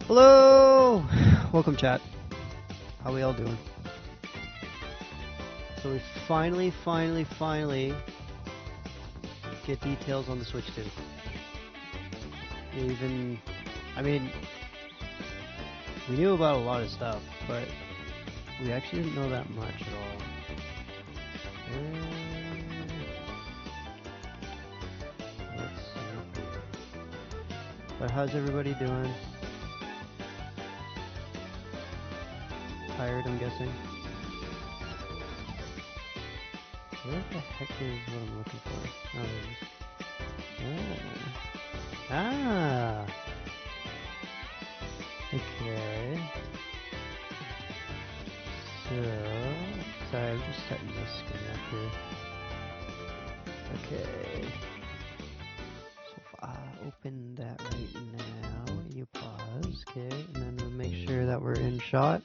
Hello! Welcome, chat. How we all doing? So we finally get details on the Switch 2. I mean, we knew about a lot of stuff, but we actually didn't know that much at all. Let's see. But how's everybody doing? Tired, I'm guessing. Where the heck is what I'm looking for? Oh, there it is. Ah! Okay. So, sorry, I'm just setting this screen up here. Okay. So if I open that right now, you pause, okay, and then we'll make sure that we're in shot.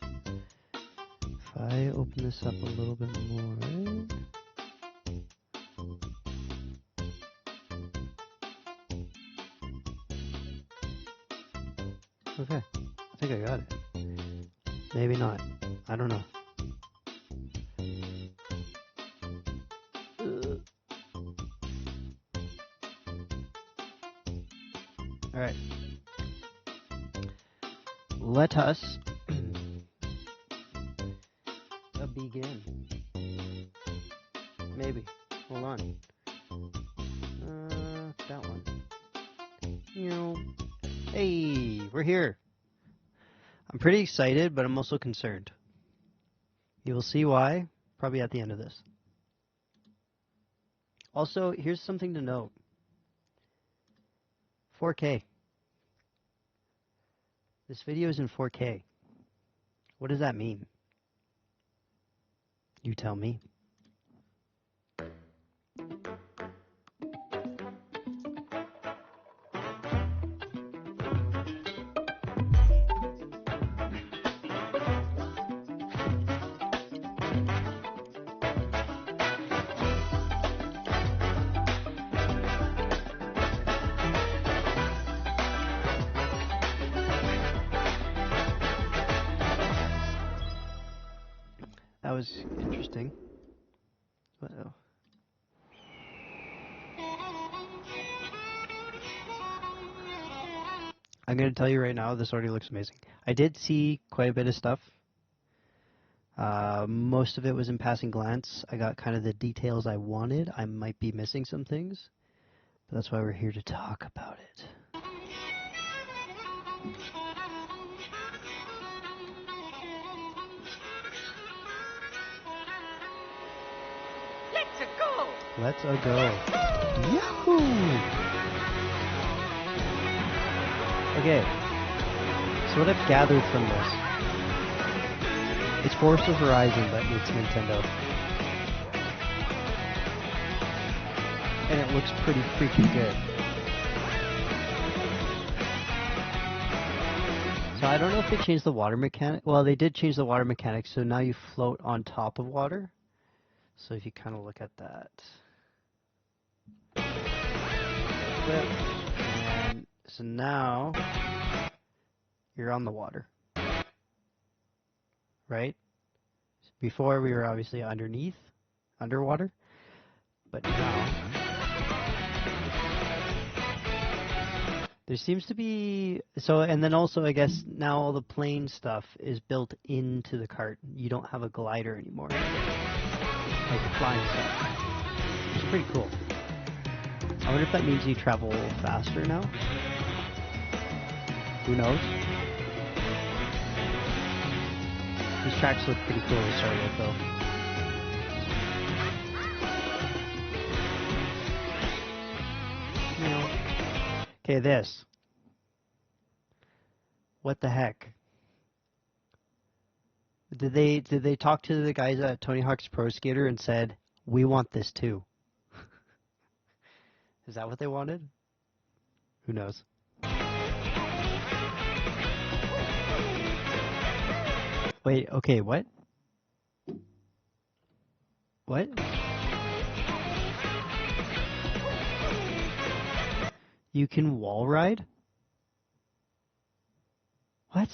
If I open this up a little bit more. Okay, I think I got it. Maybe not. I don't know. Alright. Let us begin. Maybe. Hold on. That one. Hey, we're here. I'm pretty excited, but I'm also concerned. You will see why, probably at the end of this. Also, here's something to note. 4K. This video is in 4K. What does that mean? You tell me. That was interesting. Uh-oh. I'm going to tell you right now, this already looks amazing. I did see quite a bit of stuff. Most of it was in passing glance. I got kind of the details I wanted. I might be missing some things, but that's why we're here to talk about it. Let's go. Yahoo! Okay. So what I've gathered from this, it's Forza Horizon, but it's Nintendo. And it looks pretty freaking good. So I don't know if they changed the water mechanic. Well, they did change the water mechanic, so now you float on top of water. So if you kind of look at that. And so now you're on the water, right? Before we were obviously underwater, but now there seems to be, and then also I guess now all the plane stuff is built into the cart. You don't have a glider anymore, like the flying stuff. It's pretty cool. I wonder if that means you travel faster now? Who knows? These tracks look pretty cool to start with, though. Okay, this. What the heck? Did they talk to the guys at Tony Hawk's Pro Skater and said, "We want this too"? Is that what they wanted? Who knows? Wait, okay, what? What? You can wall ride? What?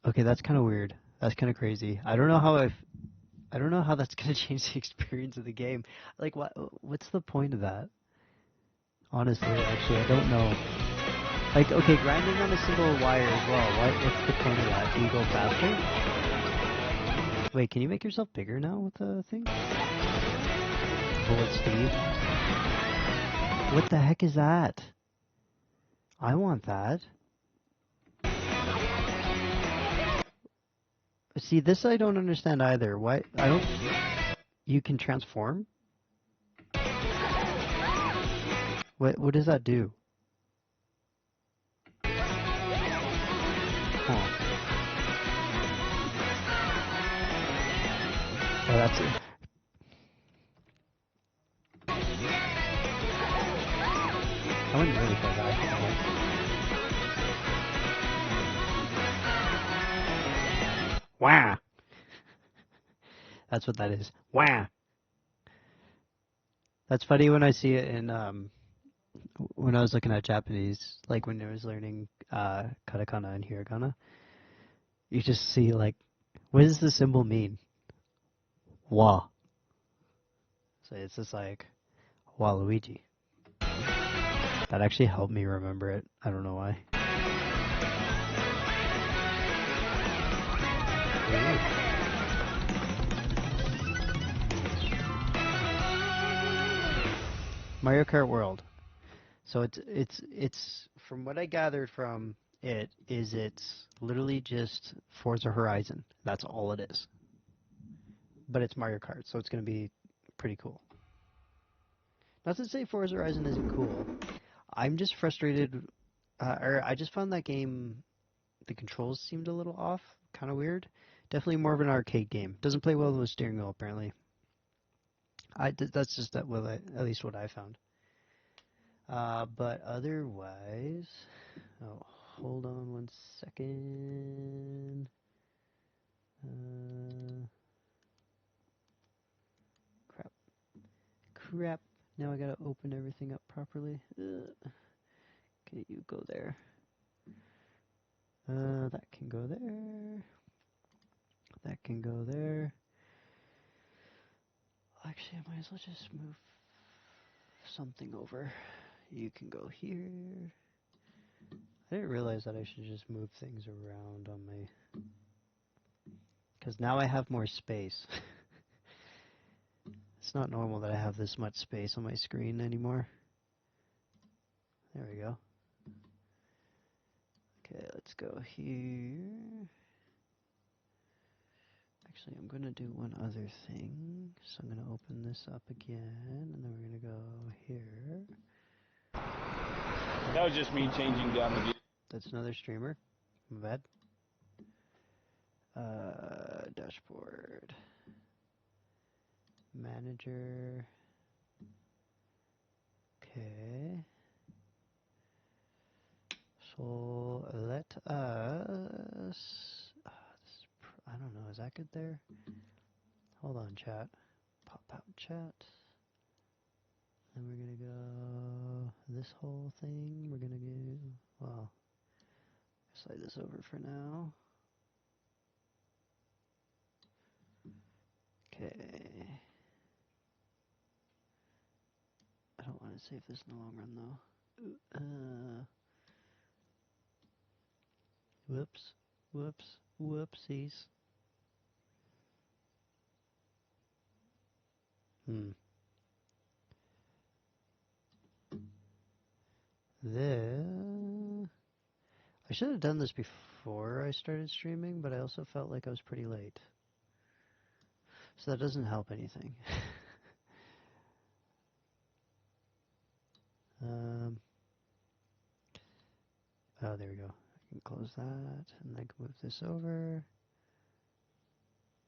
Okay, that's kind of weird. That's kind of crazy. I don't know how that's gonna change the experience of the game. Like, what's the point of that? Honestly, actually, I don't know. Like, okay, grinding on a single wire as well. What's the point of that? Do you go faster? Wait, can you make yourself bigger now with the thing? Bullet Steve. What the heck is that? I want that. See, this I don't understand either. Why? I don't. You can transform? What does that do? Huh. Oh, that's it. I went really far back. Wah! That's what that is. Wah! That's funny when I see it in when I was looking at Japanese, like when I was learning katakana and hiragana. You just see like, what does the symbol mean? Wa. So it's just like Waluigi. That actually helped me remember it. I don't know why. Mario Kart World. So it's from what I gathered from it is it's literally just Forza Horizon. That's all it is. But it's Mario Kart, so it's going to be pretty cool. Not to say Forza Horizon isn't cool. I'm just frustrated, or I just found that game, the controls seemed a little off, kind of weird. Definitely more of an arcade game. Doesn't play well with the steering wheel, apparently. That's just at least what I found. But otherwise, oh, hold on one second. Crap. Now I gotta open everything up properly. Okay, you go there. That can go there. That can go there. Actually, I might as well just move something over. You can go here. I didn't realize that I should just move things around on my... Because now I have more space. It's not normal that I have this much space on my screen anymore. There we go. Okay, let's go here. Actually, I'm going to do one other thing. So I'm going to open this up again, and then we're going to go here. That was just me changing down the view. That's another streamer. My bad. Dashboard. Manager. Okay. So let us... I don't know, is that good there? Hold on, chat. Pop out chat. And we're gonna go this whole thing. We're gonna go, well, slide this over for now. Okay. I don't want to save this in the long run though. Whoops. Whoops. Whoopsies. I should have done this before I started streaming, but I also felt like I was pretty late. So that doesn't help anything. Oh, there we go. I can close that, and I can move this over.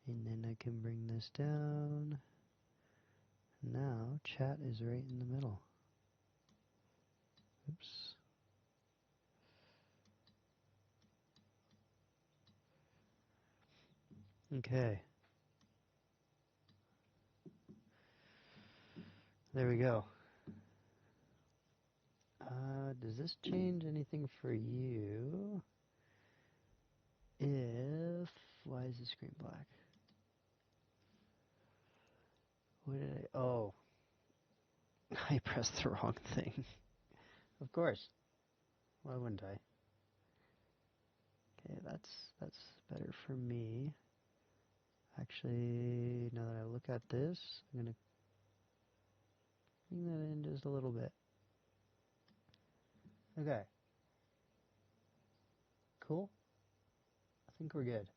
And then I can bring this down. Now, chat is right in the middle. Oops. Okay. There we go. Does this change anything for you? Why is the screen black? What did I, oh. I pressed the wrong thing. Of course. Why wouldn't I? Okay, that's better for me. Actually, now that I look at this, I'm gonna bring that in just a little bit. Okay. Cool. I think we're good.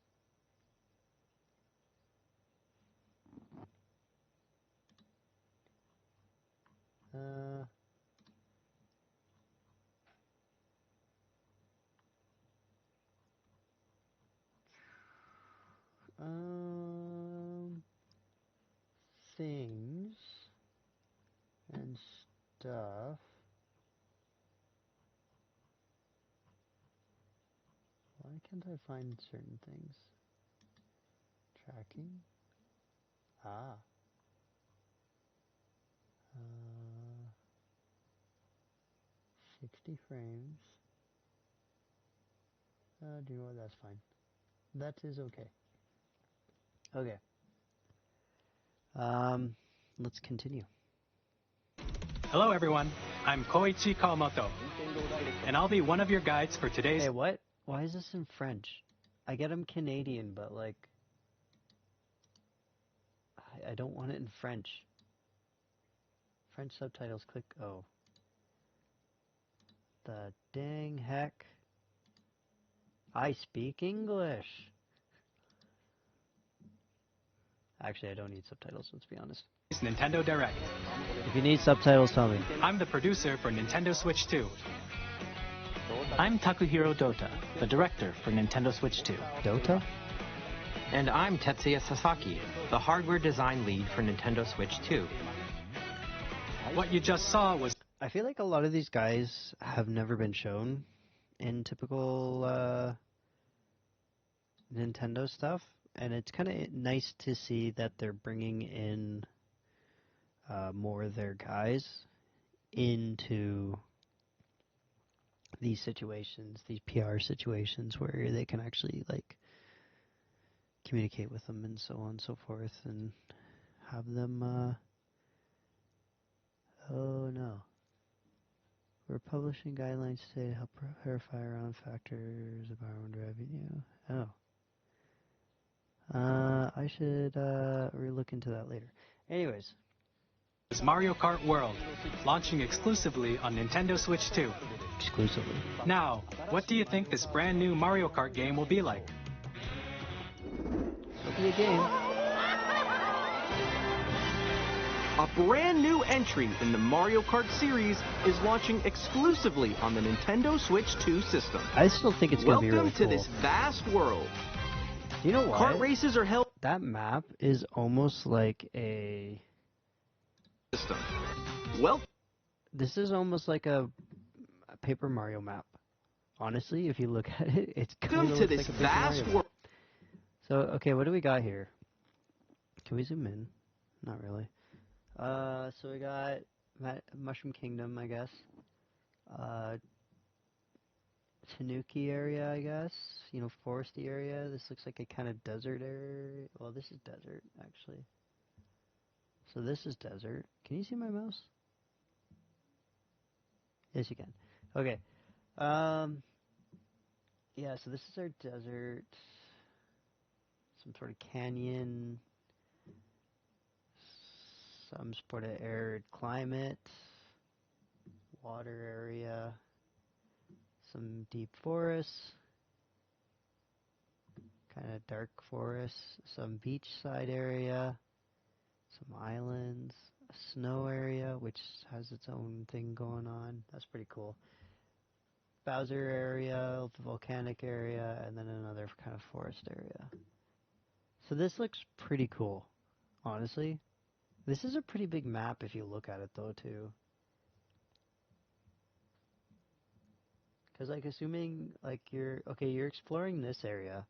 Things and stuff. Why can't I find certain things? Tracking. 60 frames. Do you know what? That's fine. That is okay. Okay. Let's continue. Hello everyone, I'm Koichi Kawamoto, and I'll be one of your guides for today's... Hey, what? Why is this in French? I get I'm Canadian, but like... I don't want it in French. French subtitles, click O. The dang heck? I speak English! Actually, I don't need subtitles, let's be honest. Nintendo Direct. If you need subtitles, tell me. I'm the producer for Nintendo Switch 2. I'm Takuhiro Dota, the director for Nintendo Switch 2. Dota? And I'm Tetsuya Sasaki, the hardware design lead for Nintendo Switch 2. What you just saw was... I feel like a lot of these guys have never been shown in typical Nintendo stuff, and it's kind of nice to see that they're bringing in more of their guys into these situations, these PR situations where they can actually like communicate with them and so on and so forth, and have them oh no. We're publishing guidelines today to help verify around factors of our own revenue. Oh. I should relook into that later. Anyways. ...is Mario Kart World, launching exclusively on Nintendo Switch 2. Exclusively. Now, what do you think this brand new Mario Kart game will be like? It'll be a game. A brand new entry in the Mario Kart series is launching exclusively on the Nintendo Switch 2 system. I still think it's going to be really cool. Welcome to this vast world. Do you know what? Kart races are held... That map is almost like a... system. Well... This is almost like a Paper Mario map. Honestly, if you look at it, it's kind of to this like a Paper vast Mario world. So, okay, what do we got here? Can we zoom in? Not really. So we got Mushroom Kingdom, I guess. Tanuki area, I guess. You know, foresty area. This looks like a kind of desert area. Well, this is desert, actually. So this is desert. Can you see my mouse? Yes, you can. Okay. Yeah, so this is our desert. Some sort of canyon. Some sort of arid climate. Water area. Some deep forests. Kind of dark forests. Some beachside area. Some islands. A snow area, which has its own thing going on. That's pretty cool. Bowser area, volcanic area, and then another kind of forest area. So this looks pretty cool, honestly. This is a pretty big map if you look at it though too. Because like assuming like you're exploring this area.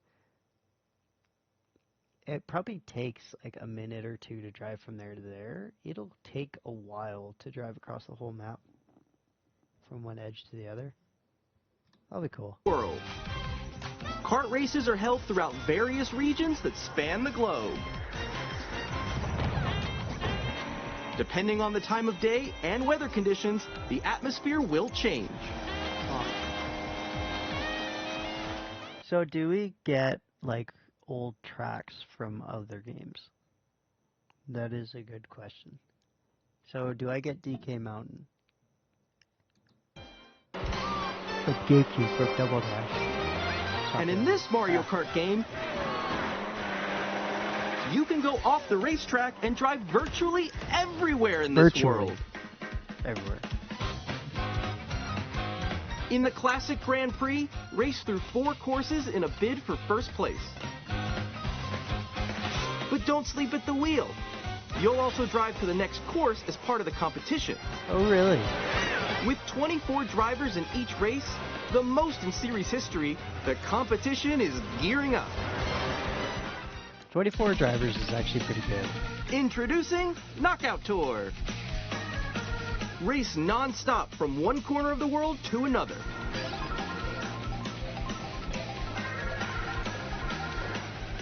It probably takes like a minute or two to drive from there to there. It'll take a while to drive across the whole map. from one edge to the other. That'll be cool. World. Kart races are held throughout various regions that span the globe. Depending on the time of day and weather conditions, the atmosphere will change. So do we get like old tracks from other games? That is a good question. So do I get DK Mountain? With GameCube for Double Dash. And in this Mario Kart game, you can go off the racetrack and drive virtually everywhere in this world. Everywhere. In the Classic Grand Prix, race through 4 courses in a bid for first place. But don't sleep at the wheel. You'll also drive to the next course as part of the competition. Oh, really? With 24 drivers in each race, the most in series history, the competition is gearing up. 24 drivers is actually pretty good. Introducing Knockout Tour. Race non-stop from one corner of the world to another.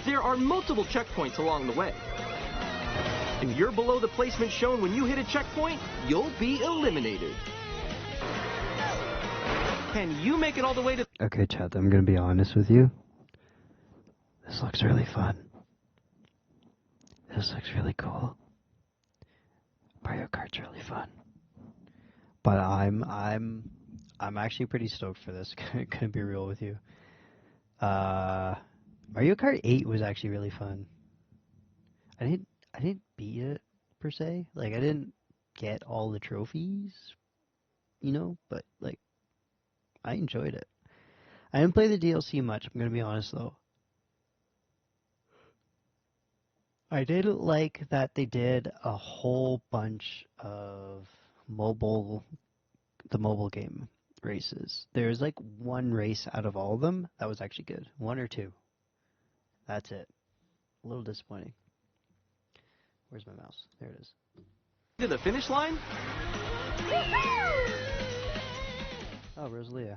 There are multiple checkpoints along the way. If you're below the placement shown when you hit a checkpoint, you'll be eliminated. Can you make it all the way to... Okay, Chad, I'm gonna be honest with you. This looks really fun. This looks really cool. Mario Kart's really fun. But I'm actually pretty stoked for this. Gonna be real with you. Mario Kart 8 was actually really fun. I didn't beat it per se. Like I didn't get all the trophies, you know, but like I enjoyed it. I didn't play the DLC much, I'm gonna be honest though. I did like that they did a whole bunch of the mobile game races. There's like one race out of all of them that was actually good. 1 or 2. That's it. A little disappointing. Where's my mouse? There it is. to the finish line? Oh, Rosalia.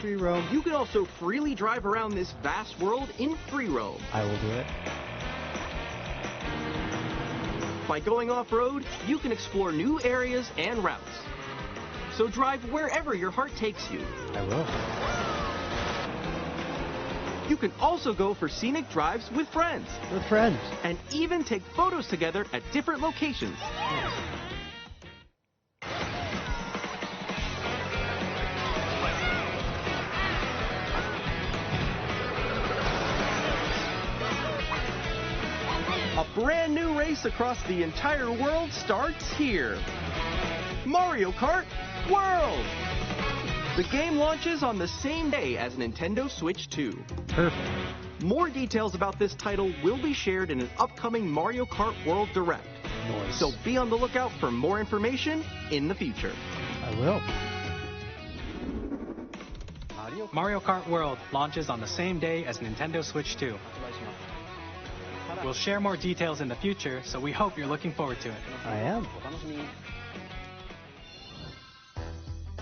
Free roam. You can also freely drive around this vast world in free roam. I will do it. By going off-road, you can explore new areas and routes. So drive wherever your heart takes you. I will. You can also go for scenic drives with friends. With friends. And even take photos together at different locations. A brand new race across the entire world starts here. Mario Kart World! The game launches on the same day as Nintendo Switch 2. Perfect. More details about this title will be shared in an upcoming Mario Kart World Direct. Nice. So be on the lookout for more information in the future. I will. Mario Kart World launches on the same day as Nintendo Switch 2. We'll share more details in the future, so we hope you're looking forward to it. I am.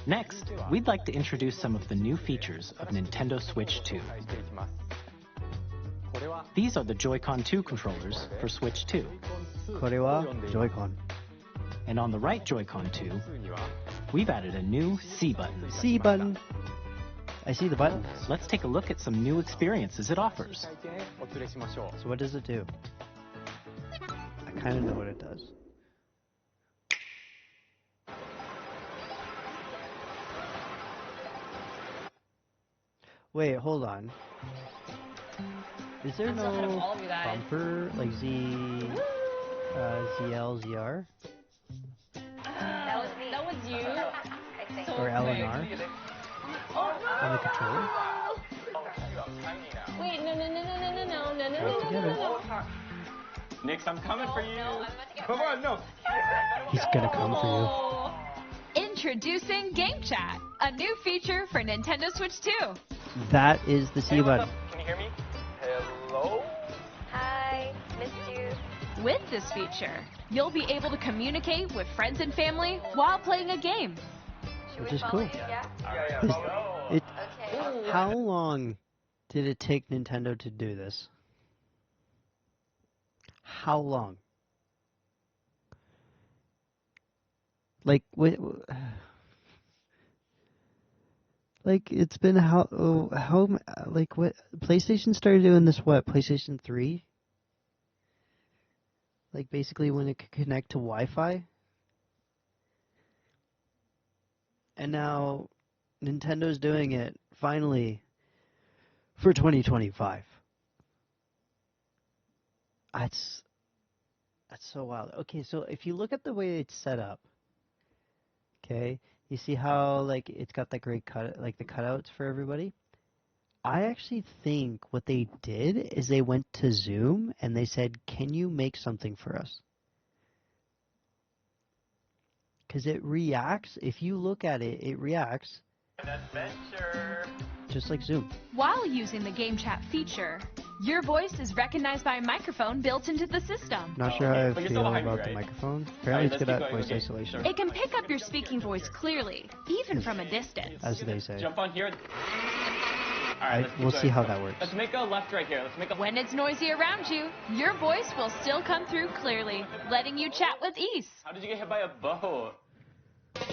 Next, we'd like to introduce some of the new features of Nintendo Switch 2. These are the Joy-Con 2 controllers for Switch 2. これは Joy-Con. And on the right Joy-Con 2, we've added a new C button. C button. I see the buttons. Let's take a look at some new experiences it offers. So what does it do? I kind of know what it does. Wait, hold on. Is there I'm so ahead of no all of you guys. bumper like ZL, ZR? That was me. That was you. I think. Or L and R? On the controller? Wait, no. All together. Nix, I'm coming for you. No, I'm about to get Come on, no. He's gonna come for Introducing Game Chat, a new feature for Nintendo Switch 2. you. That is the C button. Can you hear me? Hello? Hi, missed you. With this feature, you'll be able to communicate with friends and family while playing a game. which is cool. Yeah. It, Okay. how long did it take Nintendo to do this? How long? Like what? Like it's been like what? PlayStation started doing this what? PlayStation 3? Like basically when it could connect to Wi-Fi? And now Nintendo's doing it finally for 2025. That's so wild. Okay, so if you look at the way it's set up, okay, you see how like it's got that great cut, like the cutouts for everybody. I actually think what they did is they went to Zoom and they said, "Can you make something for us?" Because it reacts. If you look at it, it reacts An adventure. just like Zoom. While using the game chat feature, your voice is recognized by a microphone built into the system. Not sure how I but you're still feel behind me, about the right? microphone. Apparently, Alright, it's let's good keep at going. voice Okay, isolation, sorry. It can pick up your speaking voice clearly, even from a distance. as they say. Jump on here. Alright, let's keep We'll going. see how that works. Let's make a left right here. Let's make a When it's noisy around you, your voice will still come through clearly, letting you chat with ease. How did you get hit by a boat?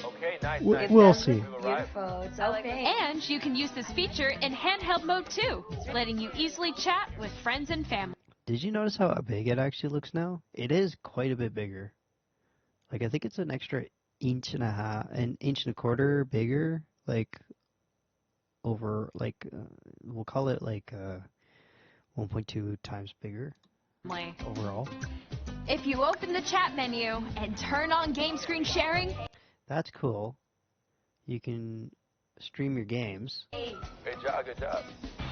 Okay, nice. We'll see. Beautiful. It's okay. And you can use this feature in handheld mode too, letting you easily chat with friends and family. Did you notice how big it actually looks now? It is quite a bit bigger. Like I think it's an extra inch and a quarter bigger. Like over like we'll call it like 1.2 times bigger overall. If you open the chat menu and turn on game screen sharing, That's cool. You can stream your games. Good job, good job.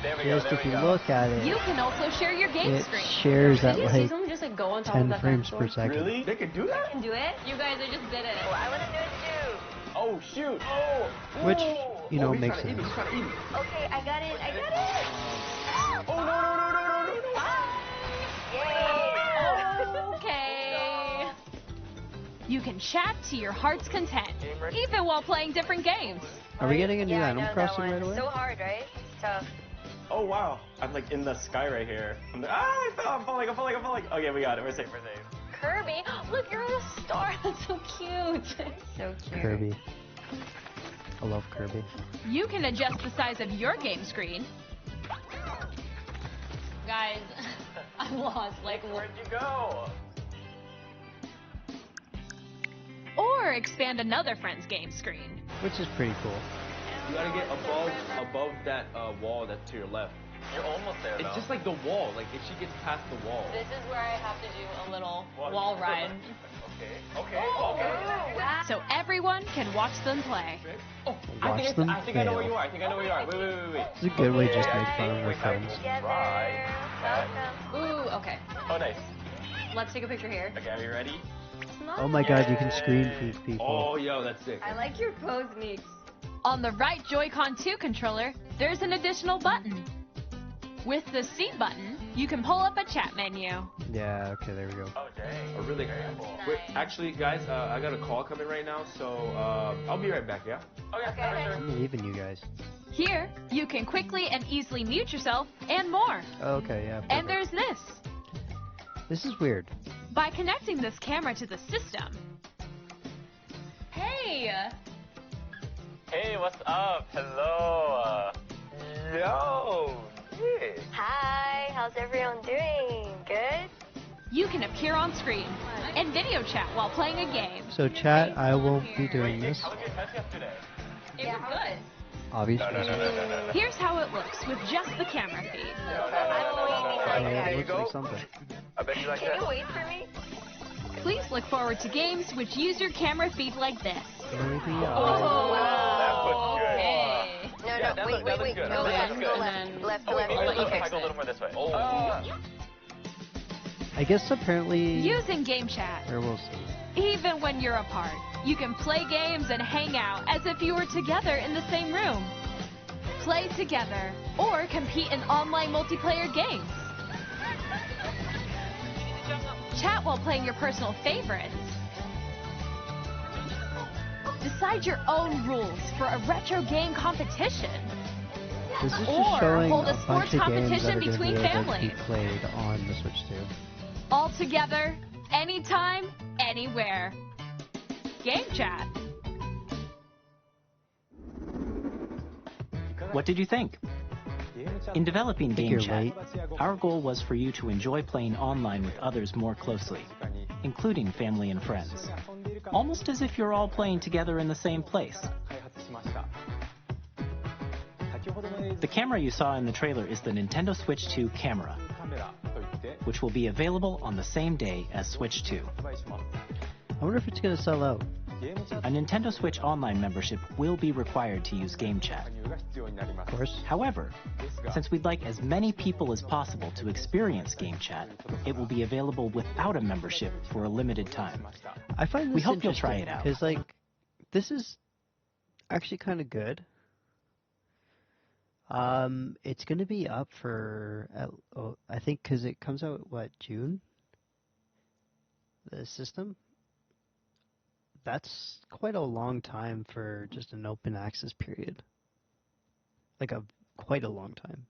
There we Just go, if there we you go. look at you it, can also share your game it screen. shares at Did you see like someone just like go on top 10 of that frames dinosaur? per second. Really? They could do that? Can do it? You guys are just did it. Oh, I want to do it too. Oh, shoot. Oh. Which, Whoa. you know, Oh, he's makes trying to eat me, sense. he's trying to eat me. Okay, I got it. I got it. Oh, no, no, no, no, no, no, no. Yay. Okay. You can chat to your heart's content, even while playing different games. Are we getting a new Yeah, I Animal know that Crossing one. right away? So hard, right? It's tough. Oh, wow. I'm like in the sky right here. I'm like, I fell. I'm falling. Okay, we got it. We're safe. Kirby, look, you're a star. That's so cute. So cute. Kirby. I love Kirby. You can adjust the size of your game screen. Guys, I'm lost. Like, Where'd you go? Or expand another friend's game screen. Which is pretty cool. You gotta get above that wall that's to your left. You're almost there, It's just like the wall. Like if she gets past the wall. this is where I have to do a little What? wall ride. Okay. Wow. So everyone can watch them play. Oh, Watch them I think I know where fail. you are. Wait. It's a good way just to make fun of our friends. Together. Welcome. Ooh, okay. Oh, nice. Let's take a picture here. Okay, are you ready? It's not Oh my god, you can screen for people. Oh, yo, that's sick. I like your pose, Meeks. On the right Joy-Con 2 controller, there's an additional button. With the C button, you can pull up a chat menu. Yeah, okay, there we go. Oh, dang. Oh, really? Wait, actually, guys, I got a call coming right now, so I'll be right back. Yeah. Okay, sure. I'm leaving you guys. Here, you can quickly and easily mute yourself and more. Okay, yeah. And perfect. there's this. This is weird. By connecting this camera to the system. Hey! Hey, what's up? Hello. Yo. Yeah. Hi, how's everyone doing? Good? You can appear on screen and video chat while playing a game. So chat, I won't be doing this. How was your test yesterday? It was good. Obviously. No. Here's how it looks with just the camera feed. It looks like something. I bet you like Can you wait for me? Please look forward to games which use your camera feed like this. Maybe Oh, That looks good. okay. No, Yeah, that wait, looks wait. good. Go That left, looks go good. left. Left, Oh, wait, left. maybe Let you if I fix go a little it. more this way. I guess apparently. Using game chat. Or we'll see. Even when you're apart, you can play games and hang out as if you were together in the same room. Play together or compete in online multiplayer games. Chat while playing your personal favorites. Decide Decide your own rules for a retro game competition. This is Or just showing hold a a sports bunch of games that competition are going to between be able to be families. played on the Switch 2. All together, anytime, anywhere. Game chat. What did you think? In developing think Game you're Chat, late. our goal was for you to enjoy playing online with others more closely, including family and friends. Almost as if you're all playing together in the same place. The camera you saw in the trailer is the Nintendo Switch 2 camera, which will be available on the same day as Switch 2. I wonder if it's going to sell out. A Nintendo Switch Online membership will be required to use Game Chat. Of course. However, since we'd like as many people as possible to experience Game Chat, it will be available without a membership for a limited time. I find this We hope you'll try it out. because, like, this is actually kind of good. It's going to be up for, I think, because it comes out, what, June? The system? That's quite a long time for just an open access period. Like, quite a long time.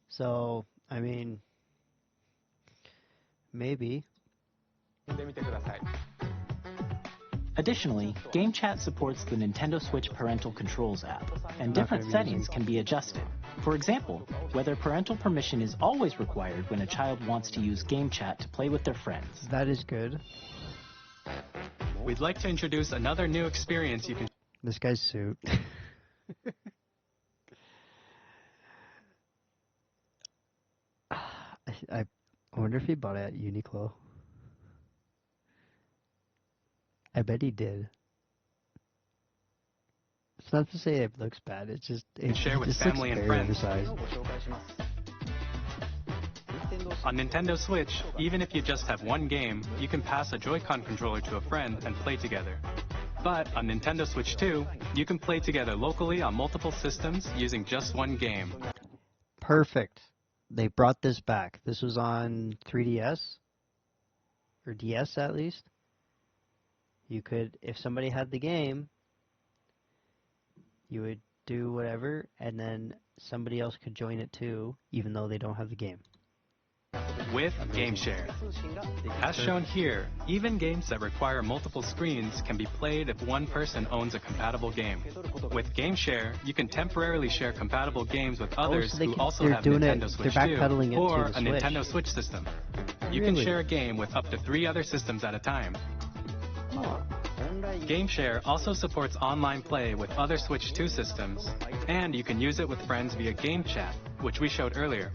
So, I mean, maybe. Additionally, Game Chat supports the Nintendo Switch Parental Controls app, and different Okay, settings can be adjusted. For example, whether parental permission is always required when a child wants to use Game Chat to play with their friends. That is good. We'd like to introduce another new experience you can This guy's suit. I wonder if he bought it at Uniqlo. I bet he did. It's not to say it looks bad. It's just it share with just family looks and very friends. oversized. On Nintendo Switch, even if you just have one game, you can pass a Joy-Con controller to a friend and play together. But on Nintendo Switch 2, you can play together locally on multiple systems using just one game. Perfect. They brought this back. This was on 3DS or DS at least. You could, if somebody had the game, you would do whatever, and then somebody else could join it too, even though they don't have the game. With Game Share. As shown here, even games that require multiple screens can be played if one person owns a compatible game. With Game Share, you can temporarily share compatible games with others who also have Nintendo Switch 2 backpedaling it to or the a Switch. Nintendo Switch system. You can Really? share a game with up to 3 other systems at a time. Game Share also supports online play with other Switch 2 systems, and you can use it with friends via Game Chat, which we showed earlier.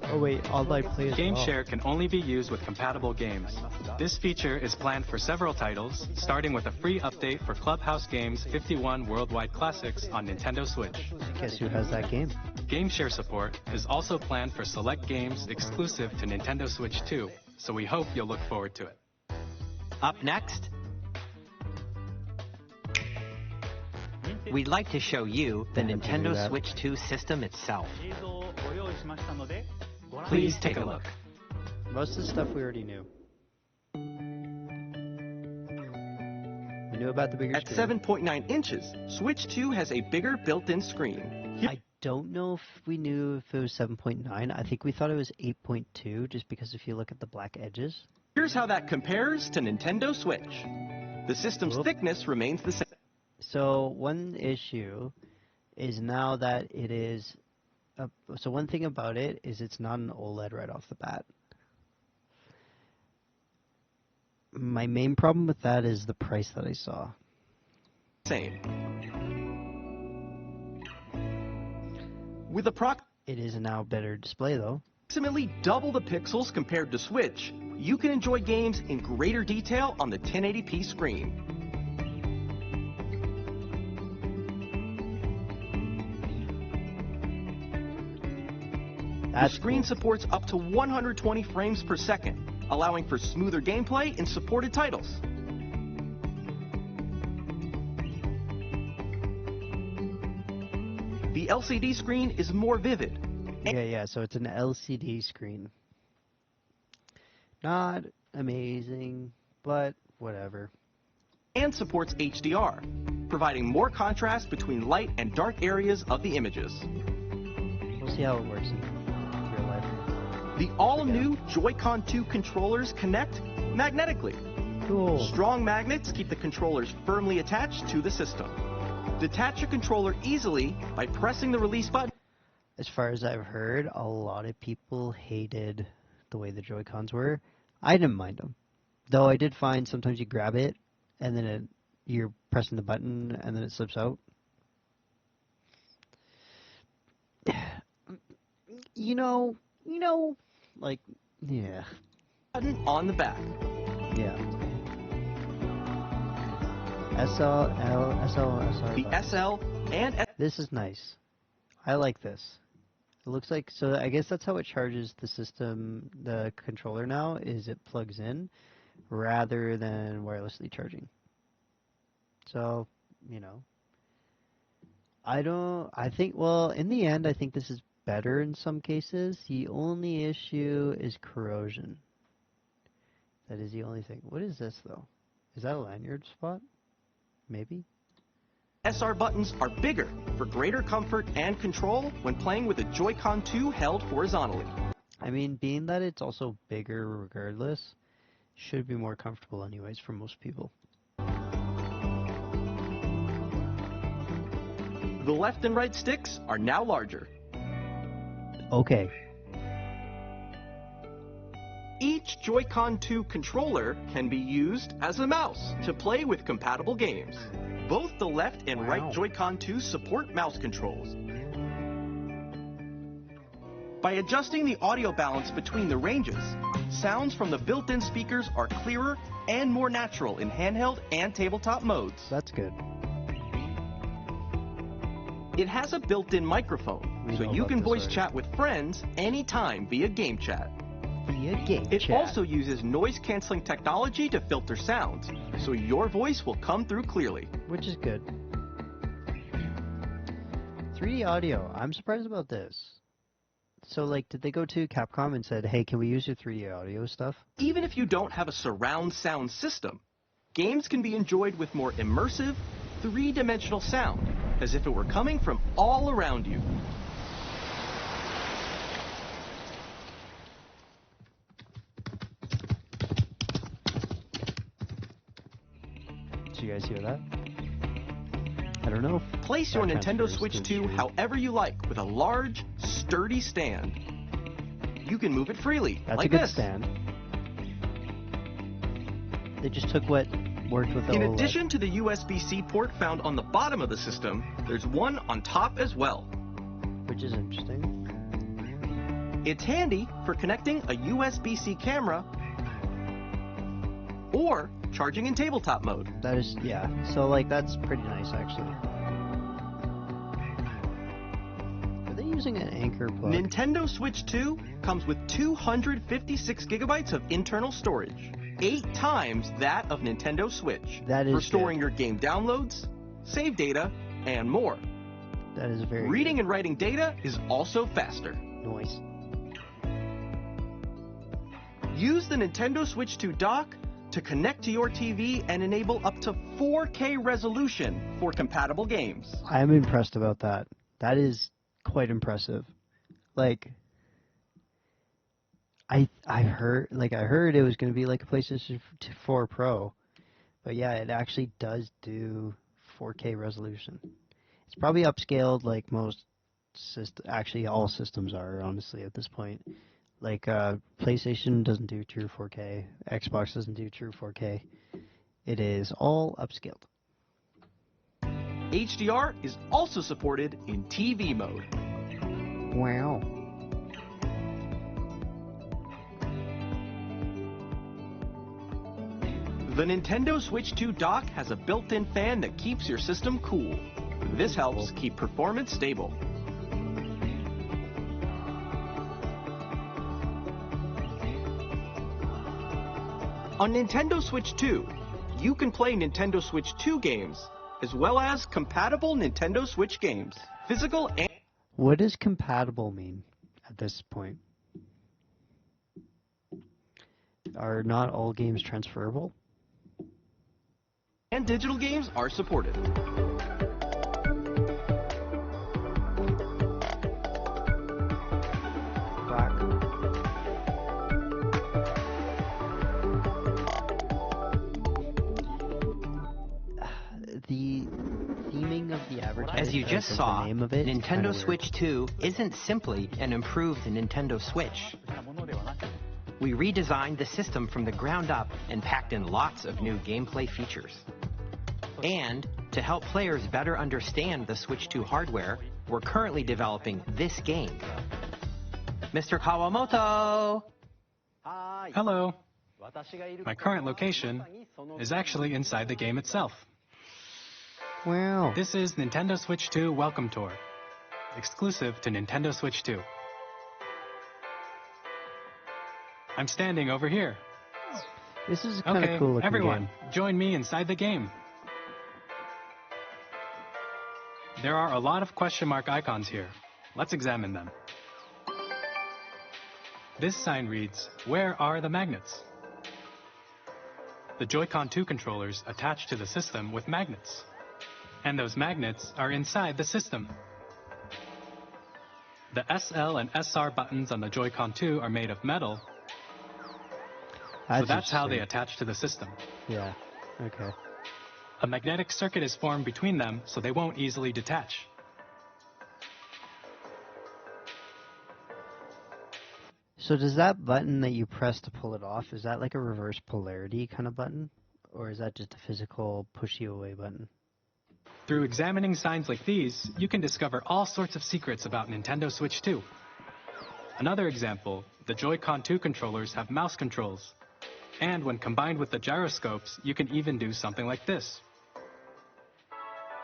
Oh wait, online play as Game well. Share can only be used with compatible games. This feature is planned for several titles, starting with a free update for Clubhouse Games 51 Worldwide Classics on Nintendo Switch. Guess who has that game? Game Share support is also planned for select games exclusive to Nintendo Switch 2, so we hope you'll look forward to it. Up next, we'd like to show you the Don't have to do Nintendo that. Switch 2 system itself. Please take a look. Most of the stuff we already knew. We knew about the bigger At screen. 7.9 inches, Switch 2 has a bigger built-in screen. I don't know if we knew if it was 7.9. I think we thought it was 8.2, just because if you look at the black edges. Here's how that compares to Nintendo Switch. The system's Whoop. thickness remains the same. So one issue is now that it is. So one thing about it is it's not an OLED right off the bat. My main problem with that is the price that I saw. With It is a now better display though. approximately double the pixels compared to Switch, you can enjoy games in greater detail on the 1080p screen. The screen supports up to 120 frames per second, allowing for smoother gameplay in supported titles. The LCD screen is more vivid. Yeah, so it's an LCD screen. Not amazing, but whatever. And supports HDR. providing more contrast between light and dark areas of the images. We'll see how it works in real life. The all-new Joy-Con 2 controllers connect magnetically. Cool. Strong magnets keep the controllers firmly attached to the system. Detach your controller easily by pressing the release button. As far as I've heard, a lot of people hated the way the Joy-Cons were. I didn't mind them. Though I did find sometimes you grab it and then you're pressing the button and then it slips out. You know, like, yeah. Button on the back. Yeah. SR. The SL and S. This is nice. I like this. It looks like, so I guess that's how it charges the system, the controller now, is it plugs in rather than wirelessly charging. So, you know, I think, well, in the end, I think this is better in some cases. The only issue is corrosion. That is the only thing. What is this, though? Is that a lanyard spot? Maybe? SR buttons are bigger for greater comfort and control when playing with a Joy-Con 2 held horizontally. I mean, being that it's also bigger regardless, should be more comfortable anyways for most people. The left and right sticks are now larger. Okay. Each Joy-Con 2 controller can be used as a mouse to play with compatible games. Both the left and right Joy-Con 2 support mouse controls. By adjusting the audio balance between the ranges, sounds from the built-in speakers are clearer and more natural in handheld and tabletop modes. That's good. It has a built-in microphone, so you can voice chat with friends anytime via game chat. It also uses noise-canceling technology to filter sounds, so your voice will come through clearly. Which is good. 3D audio. I'm surprised about this. So, like, did they go to Capcom and said, hey, can we use your 3D audio stuff? Even if you don't have a surround sound system, games can be enjoyed with more immersive, three-dimensional sound, as if it were coming from all around you. Did you guys hear that? I don't know. Place your Nintendo Switch 2 however you like with a large, sturdy stand. You can move it freely, That's like a good this. stand. They just took what worked with the In OLED. addition to the USB-C port found on the bottom of the system, there's one on top as well. Which is interesting. It's handy for connecting a USB-C camera or charging in tabletop mode. That is, yeah. So, like, that's pretty nice, actually. Are they using an anchor plug? Nintendo Switch 2 comes with 256 gigabytes of internal storage, 8 times that of Nintendo Switch, That is for storing good. your game downloads, save data, and more. That is very Reading and writing data is also faster. Noise. Use the Nintendo Switch 2 dock to connect to your TV and enable up to 4K resolution for compatible games. I'm impressed about that. That is quite impressive. Like, I heard it was going to be like a PlayStation 4 Pro, but yeah, it actually does do 4K resolution. It's probably upscaled like most actually all systems are, honestly, at this point. Like, PlayStation doesn't do true 4K, Xbox doesn't do true 4K. It is all upscaled. HDR is also supported in TV mode. Wow. The Nintendo Switch 2 dock has a built-in fan that keeps your system cool. This helps keep performance stable. On Nintendo Switch 2, you can play Nintendo Switch 2 games, as well as compatible Nintendo Switch games, physical and... What does compatible mean at this point? Are not all games transferable? and digital games are supported. the theming of the advertisement, As you just like saw, the name of it, is kinda Nintendo weird. Switch 2 isn't simply an improved Nintendo Switch. We redesigned the system from the ground up and packed in lots of new gameplay features. And to help players better understand the Switch 2 hardware, we're currently developing this game. Mr. Kawamoto! Hello. My current location is actually inside the game itself. Wow. This is Nintendo Switch 2 Welcome Tour, exclusive to Nintendo Switch 2. I'm standing over here. This is kind of Okay, cool looking everyone, game. join me inside the game. There are a lot of question mark icons here. Let's examine them. This sign reads, "Where are the magnets?" The Joy-Con 2 controllers attach to the system with magnets. And those magnets are inside the system. The SL and SR buttons on the Joy-Con 2 are made of metal, so that's how they interesting. attach to the system. Yeah. Okay. A magnetic circuit is formed between them, so they won't easily detach. So does that button that you press to pull it off, is that like a reverse polarity kind of button? Or is that just a physical push you away button? Through examining signs like these, you can discover all sorts of secrets about Nintendo Switch 2. Another example, the Joy-Con 2 controllers have mouse controls. And when combined with the gyroscopes, you can even do something like this.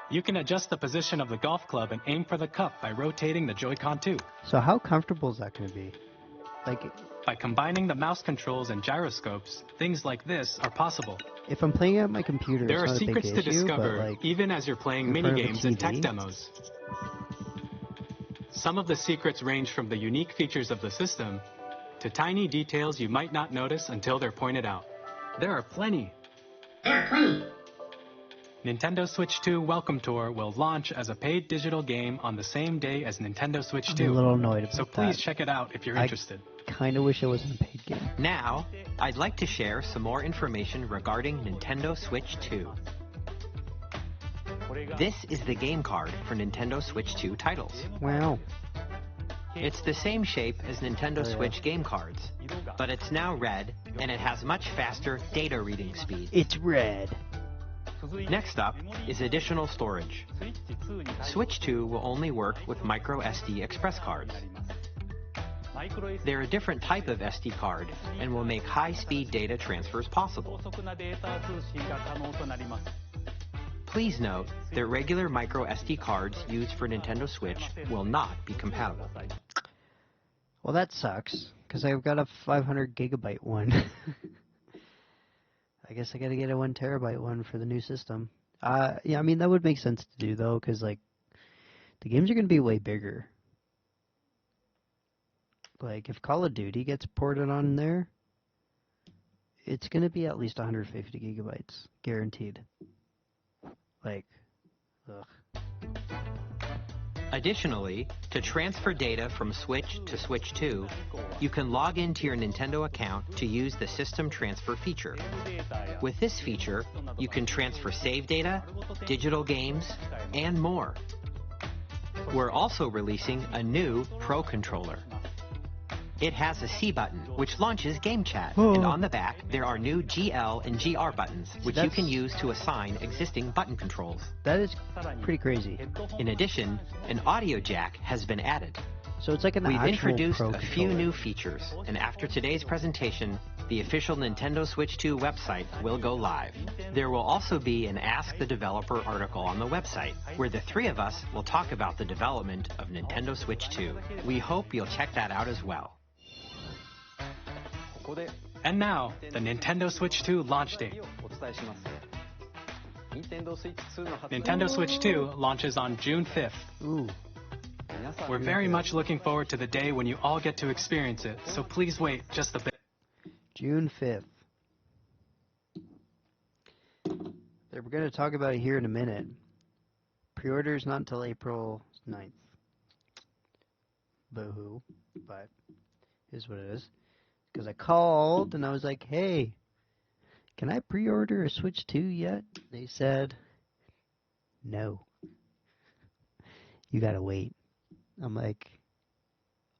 You can adjust the position of the golf club and aim for the cup by rotating the Joy-Con 2. So how comfortable is that going to be? Like, By combining the mouse controls and gyroscopes, things like this are possible. if I'm playing on my computer, There are it's not a secrets big to issue, discover, but like, even as you're playing in front of a mini-games and tech TV? demos. Some of the secrets range from the unique features of the system to tiny details you might not notice until they're pointed out. There are plenty. Nintendo Switch 2 Welcome Tour will launch as a paid digital game on the same day as Nintendo Switch I'm 2. a little annoyed about So please that. check it out if you're I- interested. Kind of wish it wasn't a paid game. Now, I'd like to share some more information regarding Nintendo Switch 2. This is the game card for Nintendo Switch 2 titles. Wow. It's the same shape as Nintendo Oh, yeah. Switch game cards, but it's now red and it has much faster data reading speed. It's red. Next up is additional storage. Switch 2 will only work with micro SD express cards. They're a different type of SD card and will make high-speed data transfers possible. Please note that regular micro SD cards used for Nintendo Switch will not be compatible. Well, that sucks, because I've got a 500 gigabyte one. I guess I gotta get a 1 terabyte one for the new system. Yeah, I mean, that would make sense to do, though, because, like, the games are gonna be way bigger. Like, if Call of Duty gets ported on there, it's gonna be at least 150 gigabytes, guaranteed. Like, ugh. Additionally, to transfer data from Switch to Switch 2, you can log into your Nintendo account to use the System Transfer feature. With this feature, you can transfer save data, digital games, and more. We're also releasing a new Pro Controller. It has a C button, which launches Game Chat, and on the back, there are new GL and GR buttons, which you can use to assign existing button controls. That is pretty crazy. In addition, an audio jack has been added. So it's like an We've actual introduced Pro a few controller. new features, and after today's presentation, the official Nintendo Switch 2 website will go live. There will also be an Ask the Developer article on the website, where the three of us will talk about the development of Nintendo Switch 2. We hope you'll check that out as well. And now, the Nintendo Switch 2 launch date. Nintendo Switch 2 launches on June 5th. Ooh. We're very much looking forward to the day when you all get to experience it, so please wait just a bit. June 5th. We're going to talk about it here in a minute. Pre-orders not until April 9th. Boo-hoo. But here's what it is. Because I called and I was like, hey, can I pre-order a Switch 2 yet? They said, no. You gotta wait. I'm like,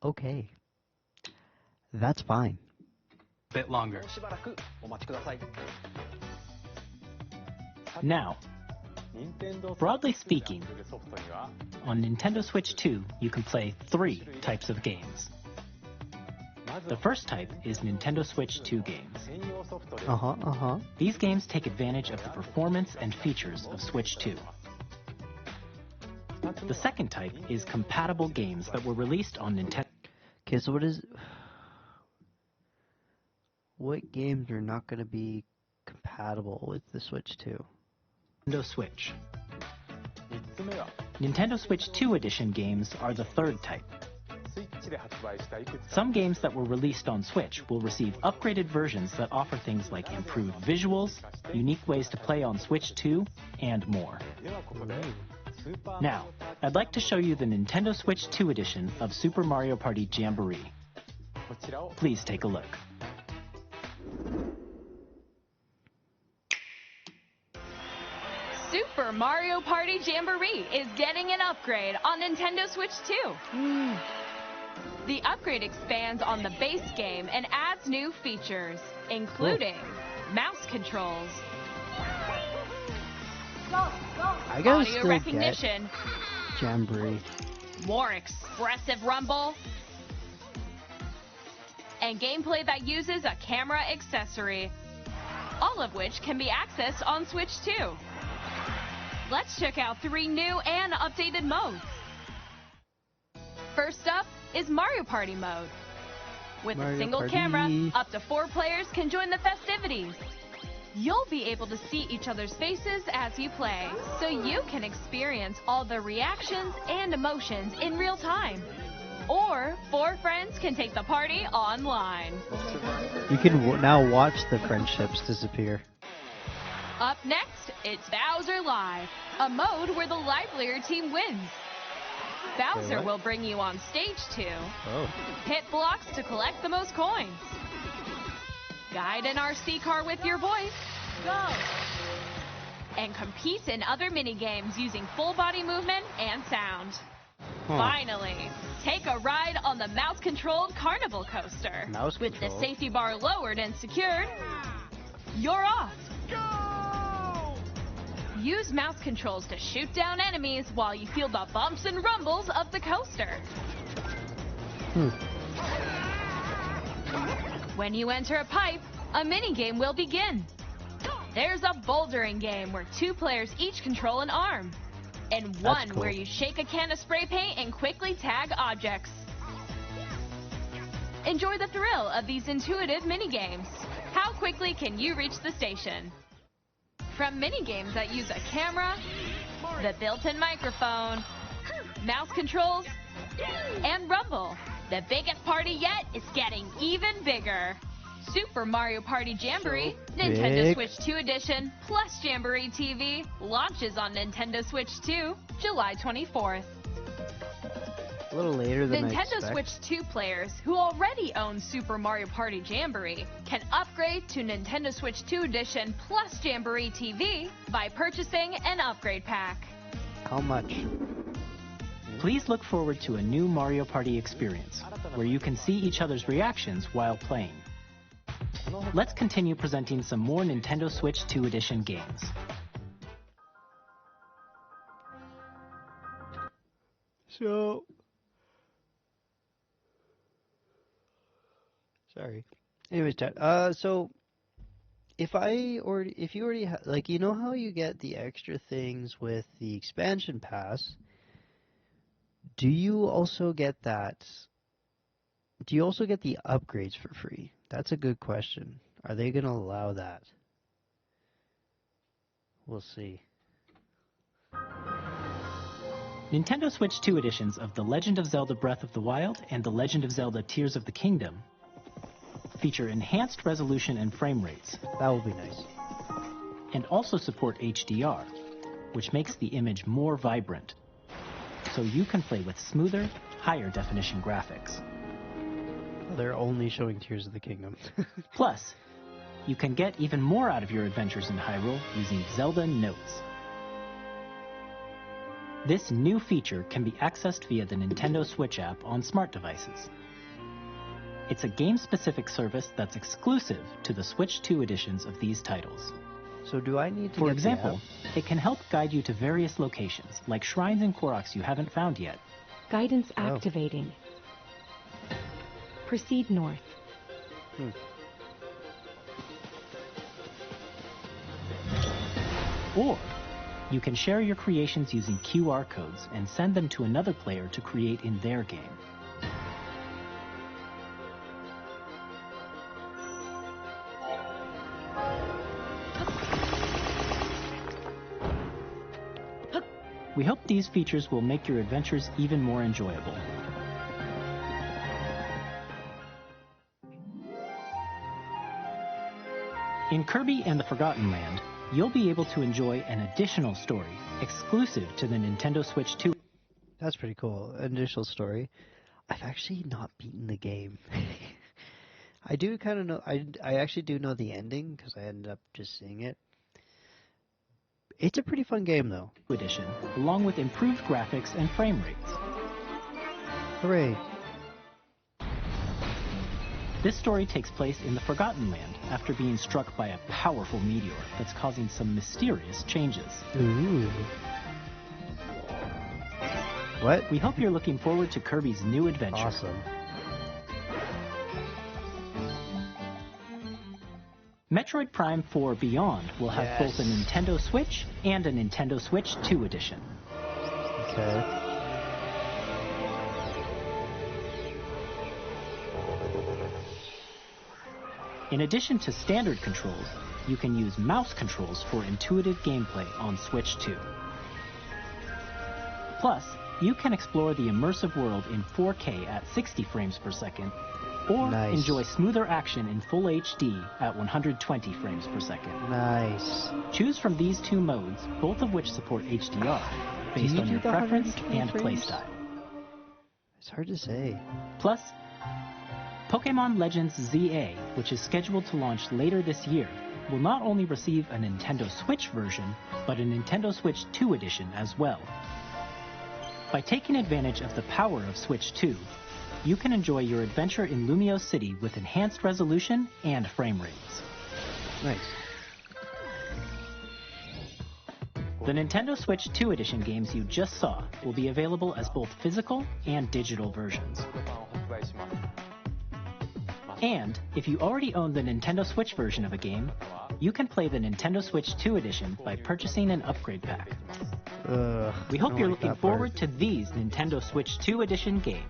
okay. That's fine. Bit longer. Now, broadly speaking, on Nintendo Switch 2, you can play 3 types of games. The first type is Nintendo Switch 2 games. These games take advantage of the performance and features of Switch 2. The second type is compatible games that were released on Nintendo. Okay, so what games are not going to be compatible with the Switch 2? Nintendo Switch. Nintendo Switch 2 Edition games are the third type. Some games that were released on Switch will receive upgraded versions that offer things like improved visuals, unique ways to play on Switch 2, and more. Now, I'd like to show you the Nintendo Switch 2 edition of Super Mario Party Jamboree. Please take a look. Super Mario Party Jamboree is getting an upgrade on Nintendo Switch 2. The upgrade expands on the base game and adds new features, including mouse controls, I gotta audio still recognition, get Jamboree. more expressive rumble, and gameplay that uses a camera accessory, all of which can be accessed on Switch 2. Let's check out 3 new and updated modes. First up is Mario Party mode. With Mario a single Party. camera, up to 4 players can join the festivities. You'll be able to see each other's faces as you play, so you can experience all the reactions and emotions in real time. Or 4 friends can take the party online. You can now watch the friendships disappear. Up next, it's Bowser Live, a mode where the livelier team wins. Bowser will bring you on stage 2, hit blocks to collect the most coins, guide an RC car with your voice, go, and compete in other mini-games using full body movement and sound. Finally, take a ride on the mouse-controlled carnival coaster. With the safety bar lowered and secured, you're off. Use mouse controls to shoot down enemies while you feel the bumps and rumbles of the coaster. When you enter a pipe, a mini-game will begin. There's a bouldering game where 2 players each control an arm, and one where you shake a can of spray paint and quickly tag objects. Enjoy the thrill of these intuitive mini-games. How quickly can you reach the station? From mini-games that use a camera, the built-in microphone, mouse controls, and rumble, the biggest party yet is getting even bigger. Super Mario Party Jamboree, Nintendo Switch 2 Edition, plus Jamboree TV, launches on Nintendo Switch 2, July 24th. A little later than I Nintendo expect. Switch 2 players who already own Super Mario Party Jamboree can upgrade to Nintendo Switch 2 Edition plus Jamboree TV by purchasing an upgrade pack. How much? Please look forward to a new Mario Party experience, where you can see each other's reactions while playing. Let's continue presenting some more Nintendo Switch 2 Edition games. So... Sorry. Anyways, Chad. So if you already like, you know how you get the extra things with the expansion pass? Do you also get that? Do you also get the upgrades for free? That's a good question. Are they going to allow that? We'll see. Nintendo Switch 2 editions of The Legend of Zelda Breath of the Wild and The Legend of Zelda Tears of the Kingdom feature enhanced resolution and frame rates. That would be nice. And also support HDR, which makes the image more vibrant, so you can play with smoother, higher definition graphics. They're only showing Tears of the Kingdom. Plus, you can get even more out of your adventures in Hyrule using Zelda Notes. This new feature can be accessed via the Nintendo Switch app on smart devices. It's a game-specific service that's exclusive to the Switch 2 editions of these titles. So do I need to For get example, it can help guide you to various locations, like shrines and Koroks you haven't found yet. Guidance activating. Proceed north. Or you can share your creations using QR codes and send them to another player to create in their game. We hope these features will make your adventures even more enjoyable. In Kirby and the Forgotten Land, you'll be able to enjoy an additional story exclusive to the Nintendo Switch 2. That's pretty cool. Initial story. I've actually not beaten the game. I do kind of know. I actually do know the ending because I ended up just seeing it. It's a pretty fun game, though. Edition, along with improved graphics and frame rates. Hooray! This story takes place in the Forgotten Land after being struck by a powerful meteor that's causing some mysterious changes. Ooh. What? We hope you're looking forward to Kirby's new adventure. Awesome. Metroid Prime 4 Beyond will have both a Nintendo Switch and a Nintendo Switch 2 edition. Okay. In addition to standard controls, you can use mouse controls for intuitive gameplay on Switch 2. Plus, you can explore the immersive world in 4K at 60 frames per second, or enjoy smoother action in Full HD at 120 frames per second. Nice. Choose from these two modes, both of which support HDR, based on your preference and playstyle. It's hard to say. Plus, Pokémon Legends ZA, which is scheduled to launch later this year, will not only receive a Nintendo Switch version, but a Nintendo Switch 2 edition as well. By taking advantage of the power of Switch 2, you can enjoy your adventure in Lumio City with enhanced resolution and frame rates. Nice. The Nintendo Switch 2 edition games you just saw will be available as both physical and digital versions. And if you already own the Nintendo Switch version of a game, you can play the Nintendo Switch 2 edition by purchasing an upgrade pack. We hope you're looking forward to these Nintendo Switch 2 edition games.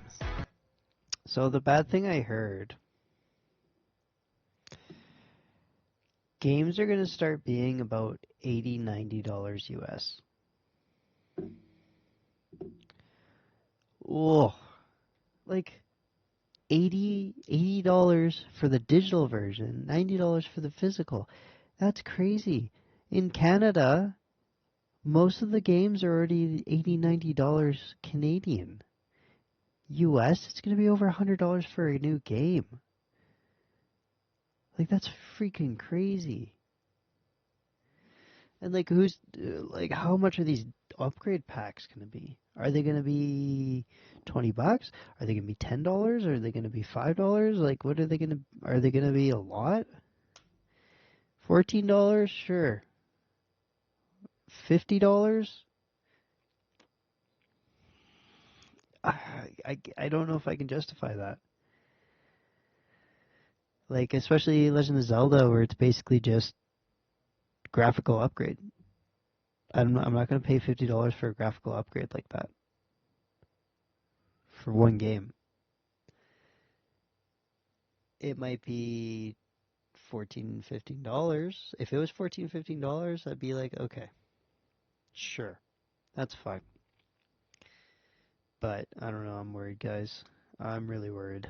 So the bad thing I heard, games are going to start being about $80, $90 US. Oh, like $80 for the digital version, $90 for the physical. That's crazy. In Canada, most of the games are already $80, $90 Canadian. US, it's going to be over $100 for a new game. Like, that's freaking crazy. And like, how much are these upgrade packs going to be? Are they going to be $20? Are they going to be $10? Are they going to be $5? Like, what are they going to, are they going to be a lot? $14? Sure. $50? I don't know if I can justify that. Like, especially Legend of Zelda, where it's basically just graphical upgrade. I'm not going to pay $50 for a graphical upgrade like that. For one game. It might be $14, $15. If it was $14, $15, I'd be like, okay. Sure. That's fine. But, I don't know, I'm worried, guys. I'm really worried.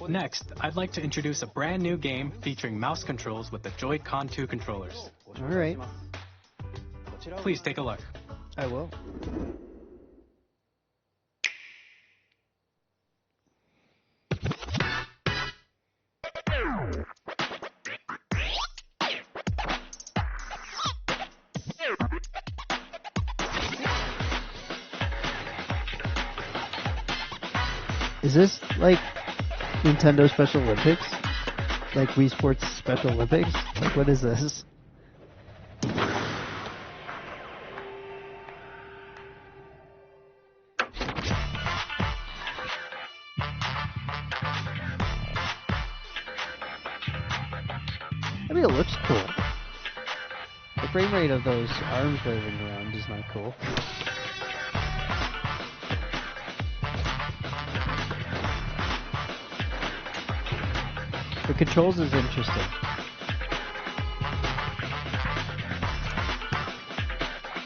Next, I'd like to introduce a brand new game featuring mouse controls with the Joy-Con 2 controllers. Alright. Please take a look. I will. Is this like Nintendo Special Olympics? Like Wii Sports Special Olympics? Like, what is this? I mean, it looks cool. The frame rate of those arms waving around is not cool. The controls is interesting.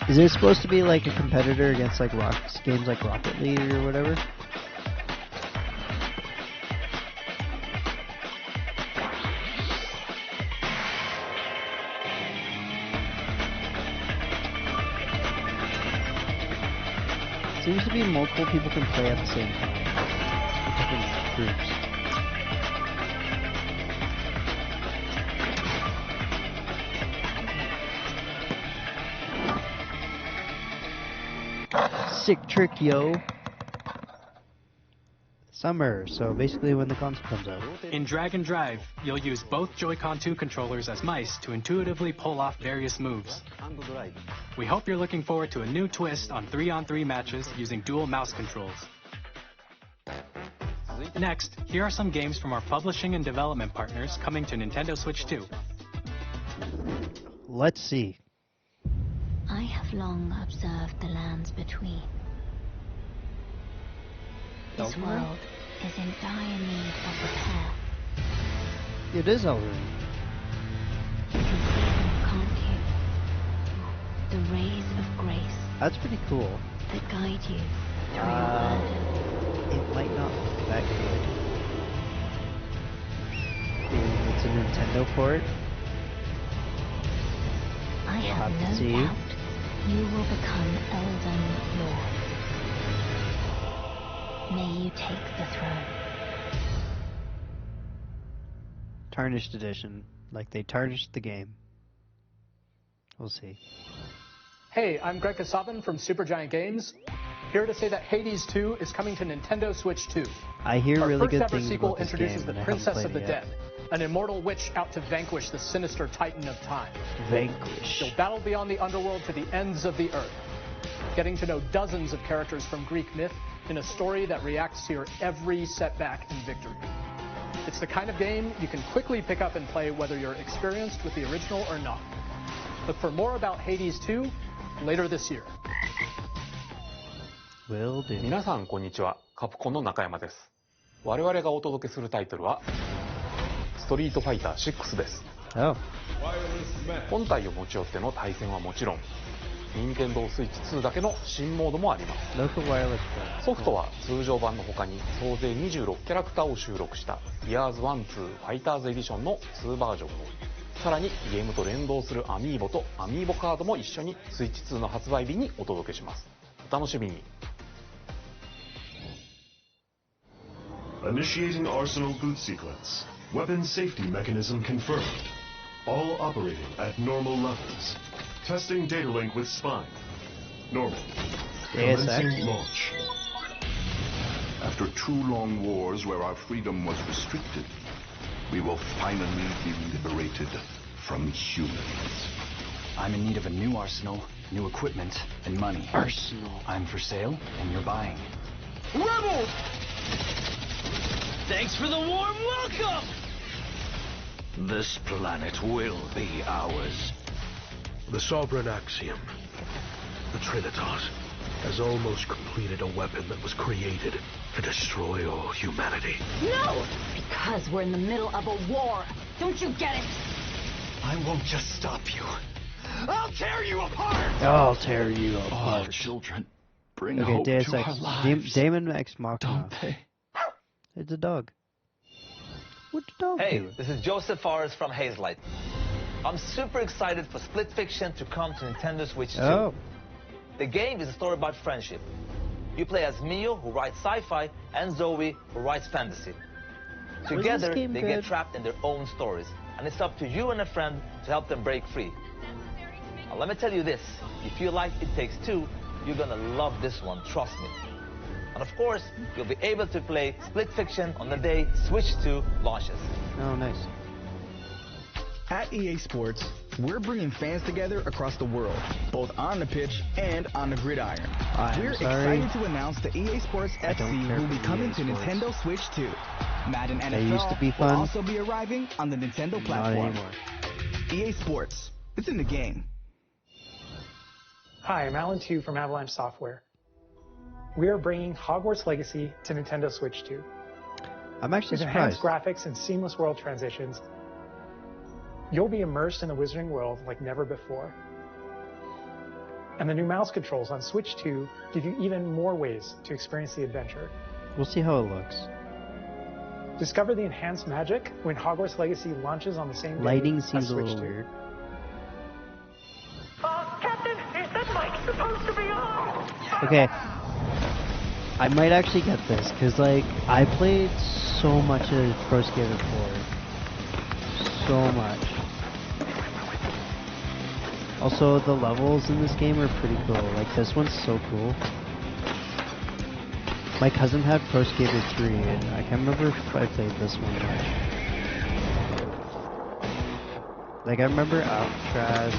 Is it supposed to be like a competitor against like games like Rocket League or whatever? Seems to be multiple people can play at the same time. Different groups. Sick trick, yo. Summer, so basically when the console comes out. In Drag and Drive, you'll use both Joy-Con 2 controllers as mice to intuitively pull off various moves. We hope you're looking forward to a new twist on 3-on-3 matches using dual mouse controls. Next, here are some games from our publishing and development partners coming to Nintendo Switch 2. Let's see. I have long observed the lands between. This Elden Ring? world is in dire need of repair. It is Elden Ring. You can see them, can't you? The rays of grace That's pretty cool. that guide you through your burden. It might not be that good. It's a Nintendo port. I We'll have have to no see. doubt you will become Elden Lord. May you take the throne. Tarnished edition. Like they tarnished the game. We'll see. Hey, I'm Greg Kasavin from Supergiant Games. Here to say that Hades 2 is coming to Nintendo Switch 2. I hear Our really first good ever things sequel about this introduces game, the and I haven't Princess played of the it yet. Dead, an immortal witch out to vanquish the sinister titan of time. Vanquish. You'll battle beyond the underworld to the ends of the earth, getting to know dozens of characters from Greek myth in a story that reacts to your every setback and victory. It's the kind of game you can quickly pick up and play whether you're experienced with the original or not. Look for more about Hades 2 later this year. Will do. 皆さんこんにちは、カプコンの中山です。我々がお届けするタイトルはストリートファイター6です。Oh. 本体を持ち寄っての対戦はもちろん、任天堂スイッチ2だけの新モードもあります。 Local wireless play. ソフトは通常版の他に総勢26キャラクターを収録した Years 1-2 ファイターズエディションの2バージョンを、さらにゲームと連動するアミーボとアミーボカードも一緒にスイッチ2の発売日にお届けします。お楽しみに。Initiating Arsenal boot sequence. Weapon safety mechanism confirmed. All operating at normal levels. Testing data link with spine. Normal. Commencing launch. After 2 long wars where our freedom was restricted, we will finally be liberated from humans. I'm in need of a new arsenal, new equipment, and money. Arsenal. I'm for sale, and you're buying. Rebels! Thanks for the warm welcome! This planet will be ours. The Sovereign Axiom, the Trinitas, has almost completed a weapon that was created to destroy all humanity. No! Because we're in the middle of a war. Don't you get it? I won't just stop you. I'll tear you apart! I'll tear you apart. Oh, children, bring Okay, hope Deus to Ex. our lives. Damon X Machina. Don't they? It's a dog. What's the dog Hey, do? this is Joseph Forrest from Hazelight. I'm super excited for Split Fiction to come to Nintendo Switch 2. Oh. The game is a story about friendship. You play as Mio, who writes sci-fi, and Zoe, who writes fantasy. Together, they get trapped in their own stories, and it's up to you and a friend to help them break free. Now, let me tell you this. If you like It Takes Two, you're gonna love this one, trust me. And of course, you'll be able to play Split Fiction on the day Switch 2 launches. Oh, nice. At EA Sports, we're bringing fans together across the world, both on the pitch and on the gridiron. We're excited to announce that EA Sports FC will be coming to Nintendo Switch 2. Madden NFL used to be fun. will also be arriving on the Nintendo platform. Not anymore. EA Sports, it's in the game. Hi, I'm Alan Tu from Avalanche Software. We are bringing Hogwarts Legacy to Nintendo Switch 2. I'm actually With surprised. enhanced graphics and seamless world transitions, you'll be immersed in the Wizarding world like never before. And the new mouse controls on Switch 2 give you even more ways to experience the adventure. We'll see how it looks. Discover the enhanced magic when Hogwarts Legacy launches on the same day Lighting as seems a Switch little 2. weird. Captain, is that mic supposed to be on? Okay. I might actually get this, because, like, I played so much of Pro Skater 4. So much. Also, the levels in this game are pretty cool. Like, this one's so cool. My cousin had Pro Skater 3, and I can't remember if I played this one much. Like, I remember Alcatraz,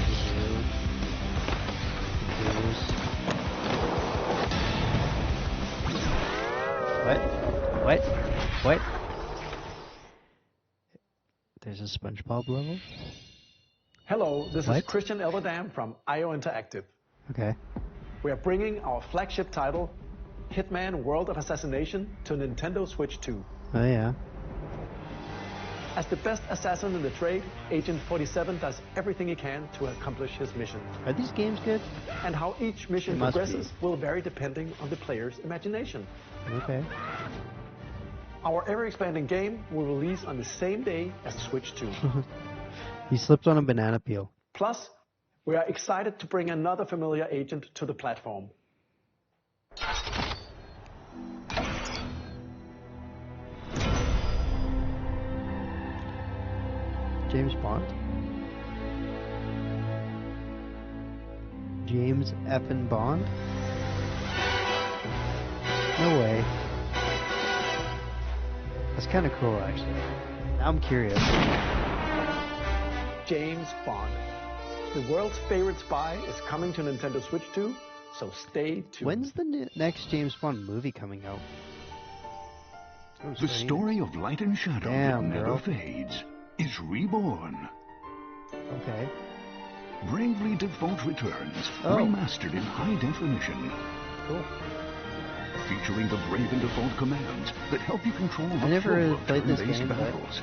What? What? There's a SpongeBob level? Hello, this What? is Christian Elverdam from IO Interactive. Okay. We are bringing our flagship title, Hitman World of Assassination, to Nintendo Switch 2. Oh, yeah. As the best assassin in the trade, Agent 47 does everything he can to accomplish his mission. Are these games good? And how each mission They must progresses will vary depending on the player's imagination. Okay. Our ever-expanding game will release on the same day as Switch 2. He slipped on a banana peel. Plus, we are excited to bring another familiar agent to the platform. James Bond? James effing Bond? No way. That's kind of cool, actually. Now I'm curious. James Bond. The world's favorite spy is coming to Nintendo Switch 2, so stay tuned. When's the next James Bond movie coming out? The story of light and shadow Damn, that never girl. fades is reborn. Okay. Bravely Default returns, Oh. remastered in high definition. Cool. Featuring the Brave and Default commands that help you control the never flow of played this turn-based game, but battles.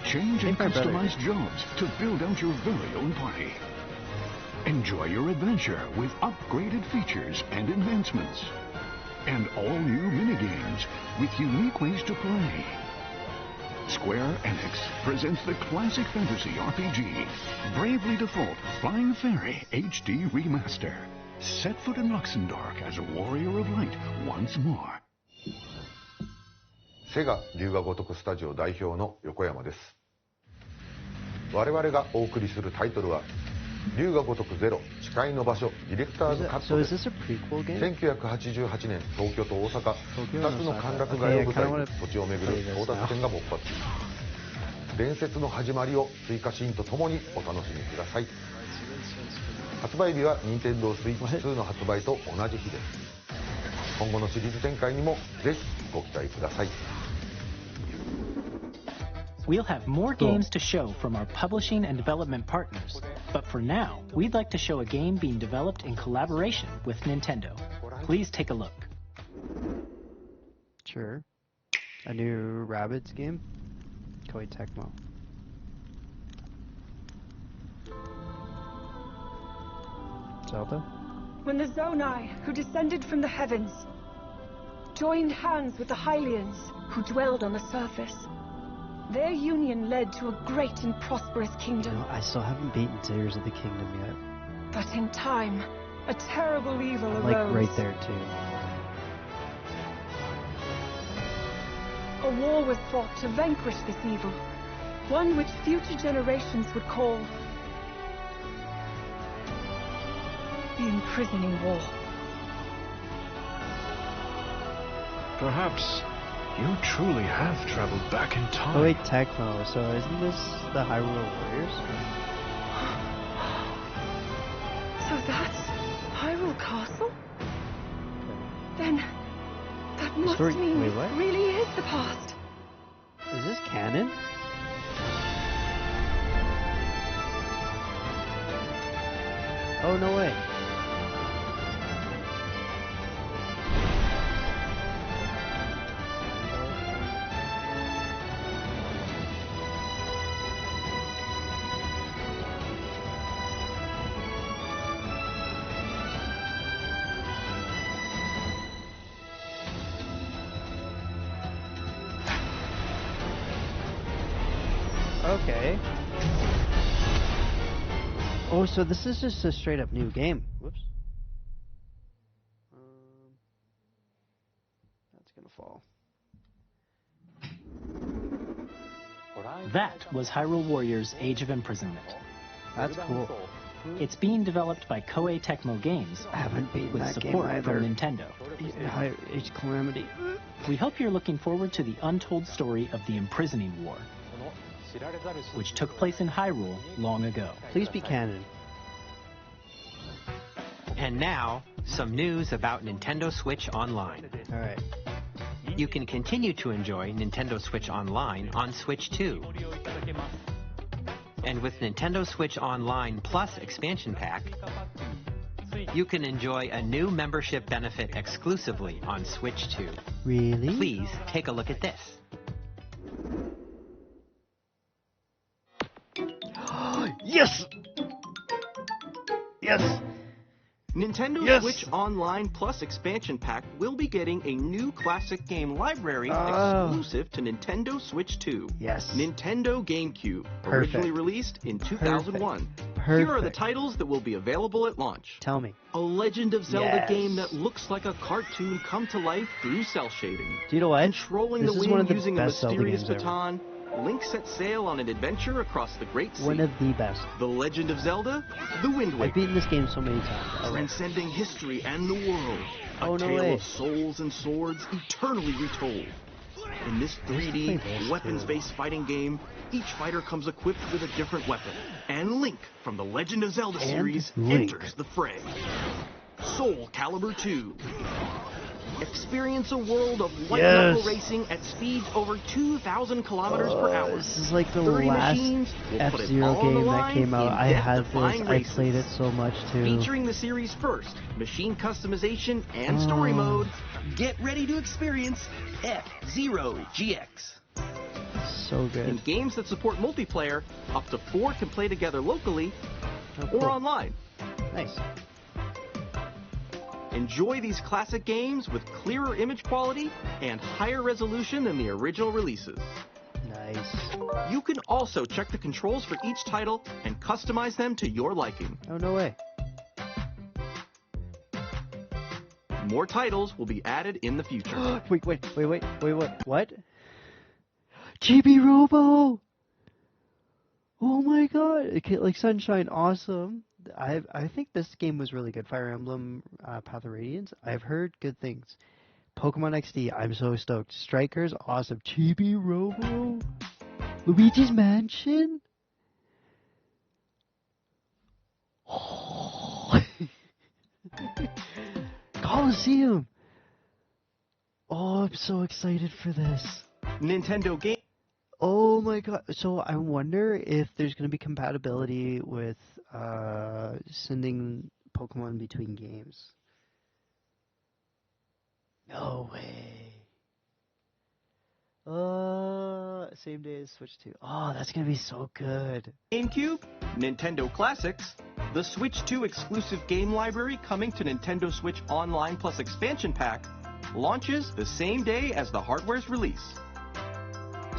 Change I and think my brother customize jobs to build out your very own party. Enjoy your adventure with upgraded features and enhancements. And all new minigames with unique ways to play. Square Enix presents the classic fantasy RPG, Bravely Default Flying Fairy HD Remaster. Set foot in Luxembourg as a warrior of light once more. セガ龍が如くスタジオ代表の横山です。我々がお送りするタイトルは龍が如くゼロ誓いの場所ディレクターズカットです。1988年東京と大阪2つの歓楽街を舞台に土地を巡る争奪戦が勃発。伝説の始まりを追加シーンとともにお楽しみください。発売日は任天堂スイッチ2の発売と同じ日です。今後のシリーズ展開にもぜひご期待ください。 We'll have more games to show from our publishing and development partners, but for now, we'd like to show a game being developed in collaboration with Nintendo. Please take a look. Sure. A new Rabbids game? Koei Tecmo. Zelda? When the Zonai, who descended from the heavens, joined hands with the Hylians, who dwelled on the surface, their union led to a great and prosperous kingdom. No, I still haven't beaten Tears of the Kingdom yet. But in time, a terrible evil I'm arose. like right there too. A war was fought to vanquish this evil, one which future generations would call the Imprisoning War. Perhaps you truly have traveled back in time. Oh wait, Tecmo. So isn't this the Hyrule Warriors? So that's Hyrule Castle? Then that must mean wait, what? it really is the past. Is this canon? Oh, no way. Okay. Oh, so this is just a straight up new game. Whoops. That's gonna fall. That was Hyrule Warriors Age of Imprisonment. That's cool. It's being developed by Koei Tecmo Games I haven't beaten with that game support either. from Nintendo. Age Calamity. We hope you're looking forward to the untold story of the Imprisoning War, which took place in Hyrule long ago. Please be canon. And now, some news about Nintendo Switch Online. Alright. You can continue to enjoy Nintendo Switch Online on Switch 2. And with Nintendo Switch Online Plus Expansion Pack, you can enjoy a new membership benefit exclusively on Switch 2. Really? Please take a look at this. Yes! Yes! Nintendo Switch Online Plus Expansion Pack will be getting a new classic game library exclusive to Nintendo Switch 2. Yes. Nintendo GameCube, Perfect. originally released in 2001. Here are the titles that will be available at launch. Tell me. A Legend of Zelda Yes. game that looks like a cartoon come to life through cell shading. Do you know what? Controlling This the is one wind of the using a best Zelda mysterious games ever. baton, Link sets sail on an adventure across the Great Sea. One of the best. The Legend of Zelda, The Wind Waker. I've beaten this game so many times. I love it. Transcending history and the world. A Oh, no tale way. of souls and swords eternally retold. In this play 3D, this, weapons-based fighting game, each fighter comes equipped with a different weapon. And Link, from the Legend of Zelda And series, Link. enters the fray. Soul Calibur 2. Experience a world of white-knuckle Yes. racing at speeds over 2,000 kilometers per hour. This is like the 30 last machines will put it F-Zero all on the game that line came out. in I had this. death-defying I races. played it so much too. Featuring the series' first machine customization and story mode, get ready to experience F-Zero GX. So good. In games that support multiplayer, up to 4 can play together locally Oh, cool. or online. Nice. Enjoy these classic games with clearer image quality and higher resolution than the original releases. Nice. You can also check the controls for each title and customize them to your liking. Oh, no way. More titles will be added in the future. Wait. What? Chibi Robo! Oh my god. Okay, like Sunshine, awesome. I think this game was really good. Fire Emblem Path of Radiance. I've heard good things. Pokemon XD, I'm so stoked. Strikers, awesome. Chibi Robo. Luigi's Mansion. Coliseum. Oh, I'm so excited for this. Nintendo game. Oh my god. So I wonder if there's going to be compatibility with sending Pokemon between games. No way. Same day as Switch 2. Oh, that's going to be so good. GameCube, Nintendo Classics, the Switch 2 exclusive game library coming to Nintendo Switch Online Plus Expansion Pack, launches the same day as the hardware's release.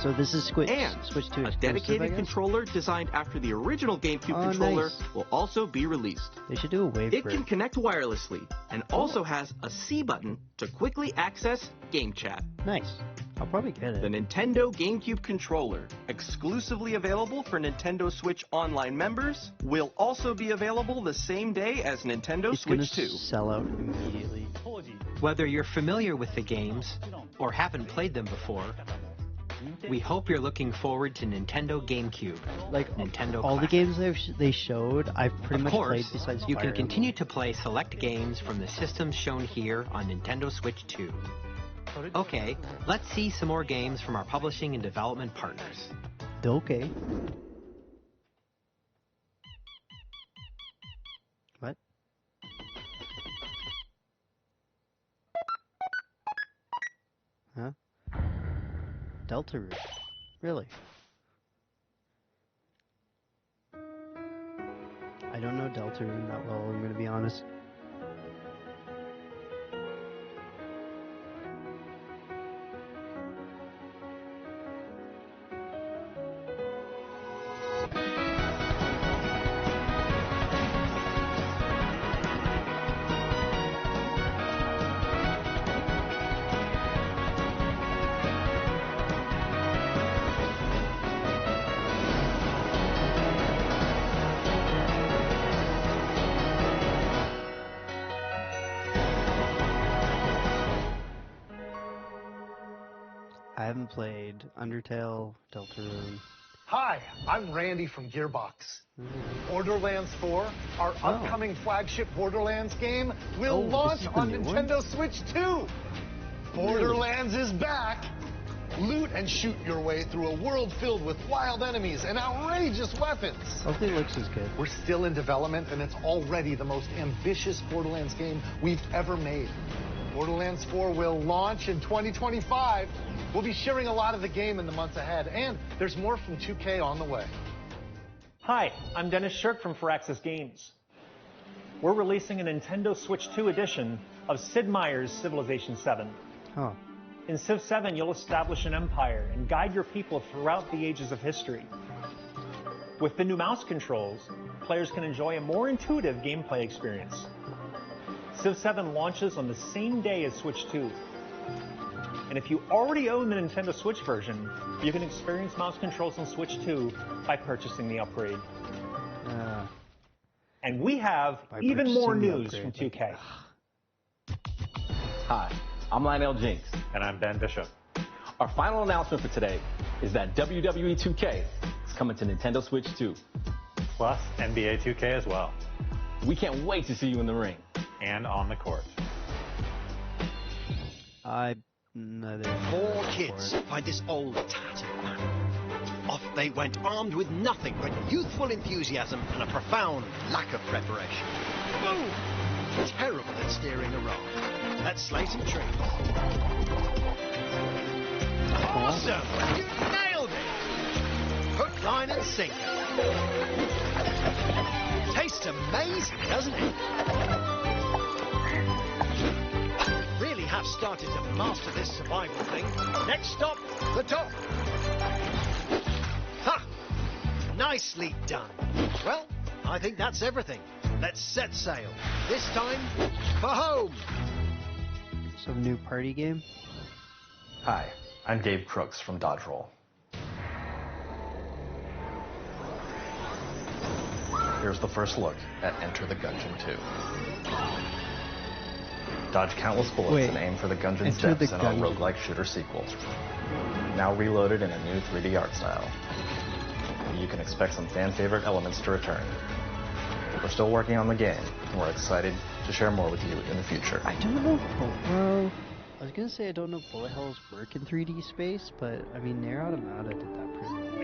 So this is Switch 2 A exclusive, dedicated I guess? controller designed after the original GameCube controller nice. will also be released. They should do a wave It can break. connect wirelessly and also has a C button to quickly access Game Chat. Nice. I'll probably get it. The Nintendo GameCube controller, exclusively available for Nintendo Switch Online members, will also be available the same day as Nintendo It's going Switch to 2. sell out immediately. Whether you're familiar with the games or haven't played them before, we hope you're looking forward to Nintendo GameCube, like Nintendo all Classics. the games they showed, I've pretty much played besides you Fire can Emblem. continue to play select games from the systems shown here on Nintendo Switch 2. Okay, let's see some more games from our publishing and development partners. Okay. What? Huh? Deltarune. Really? I don't know Deltarune that well, I'm gonna be honest. I haven't played Undertale, Deltarune. Hi, I'm Randy from Gearbox. Borderlands 4, our upcoming flagship Borderlands game, will launch on Nintendo Switch 2. Borderlands is back. Loot and shoot your way through a world filled with wild enemies and outrageous weapons. Hopefully it looks as good. We're still in development, and it's already the most ambitious Borderlands game we've ever made. Borderlands 4 will launch in 2025. We'll be sharing a lot of the game in the months ahead, and there's more from 2K on the way. Hi, I'm Dennis Shirk from Firaxis Games. We're releasing a Nintendo Switch 2 edition of Sid Meier's Civilization 7. Huh. In Civ 7, you'll establish an empire and guide your people throughout the ages of history. With the new mouse controls, players can enjoy a more intuitive gameplay experience. Civ 7 launches on the same day as Switch 2. And if you already own the Nintendo Switch version, you can experience mouse controls on Switch 2 by purchasing the upgrade. And we have even more news from 2K. Hi, I'm Lionel Jinks. And I'm Ben Bishop. Our final announcement for today is that WWE 2K is coming to Nintendo Switch 2. Plus NBA 2K as well. We can't wait to see you in the ring. And on the court. Four kids find this old tattered man. Off they went armed with nothing but youthful enthusiasm and a profound lack of preparation. Boom! Terrible at steering a rod. Let's slay some trees. Awesome! You nailed it! Hook, line and sinker. Tastes amazing, doesn't it? Really have started to master this survival thing. Next stop, the top. Ha! Nicely done. Well, I think that's everything. Let's set sail. This time, for home. Some new party game? Hi, I'm Gabe Crooks from Dodge Roll. Here's the first look at Enter the Gungeon 2. Dodge countless bullets and aim for the Gungeon's depths in our roguelike shooter sequel. Now reloaded in a new 3D art style. You can expect some fan-favorite elements to return. We're still working on the game, and we're excited to share more with you in the future. I don't know well, I was gonna say I don't know if bullet hells work in 3D space, but I mean, Nier Automata did that pretty well.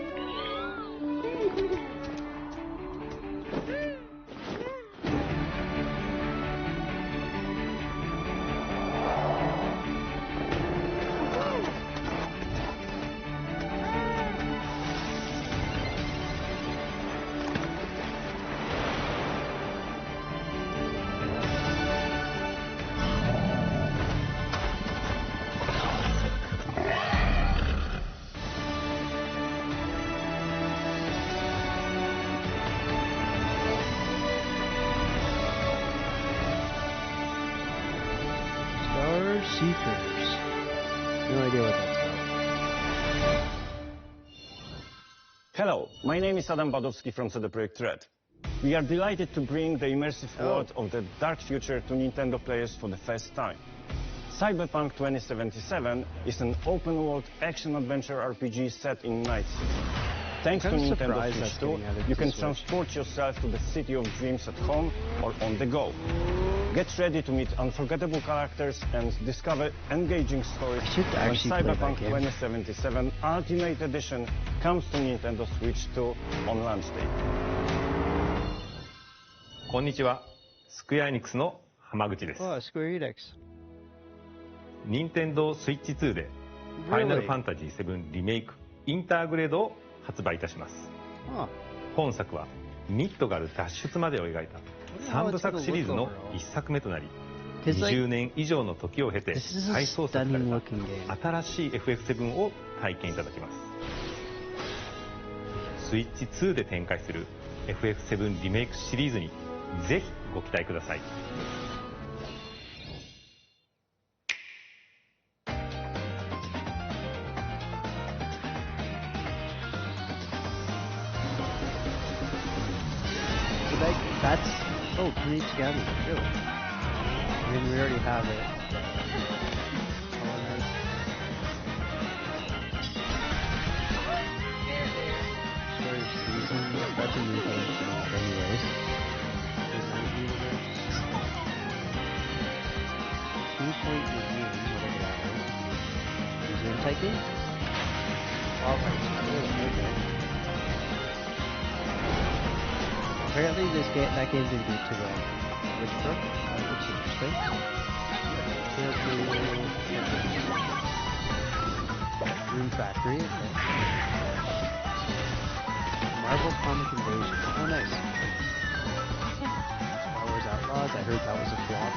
Seekers. No idea what that's about. Hello, my name is Adam Badowski from CD Projekt Red. We are delighted to bring the immersive world of the dark future to Nintendo players for the first time. Cyberpunk 2077 is an open-world action-adventure RPG set in Night City. Thanks to Nintendo Switch 2, you can transport yourself to the city of dreams at home or on the go. Get ready to meet unforgettable characters and discover engaging stories when Cyberpunk 2077 Ultimate Edition comes to Nintendo Switch 2 on launch day. こんにちは、スクエアエニックスの浜口です。Square Enix. 任天堂スイッチ2で、ファイナルファンタジー7リメイクインターグレードを発売いたします。本作はミッドガル脱出までを描いた3部作シリーズの1作目となり、20年以上の時を経て再創作された新しい FF7 を体験いただきます。スイッチ2で展開する FF7 リメイクシリーズにぜひご期待ください。That's create together. Really? I mean, we already have it. Story of seasons. That's a new thing, anyways. 2-point review, whatever that is. Museum Tycoon? Alright, okay. Apparently that game's gonna be to the Switch Pro, which is interesting. Rune Factory, okay. Marvel Comic Invasion. Oh, nice. Star Wars Outlaws, I heard that was a flop.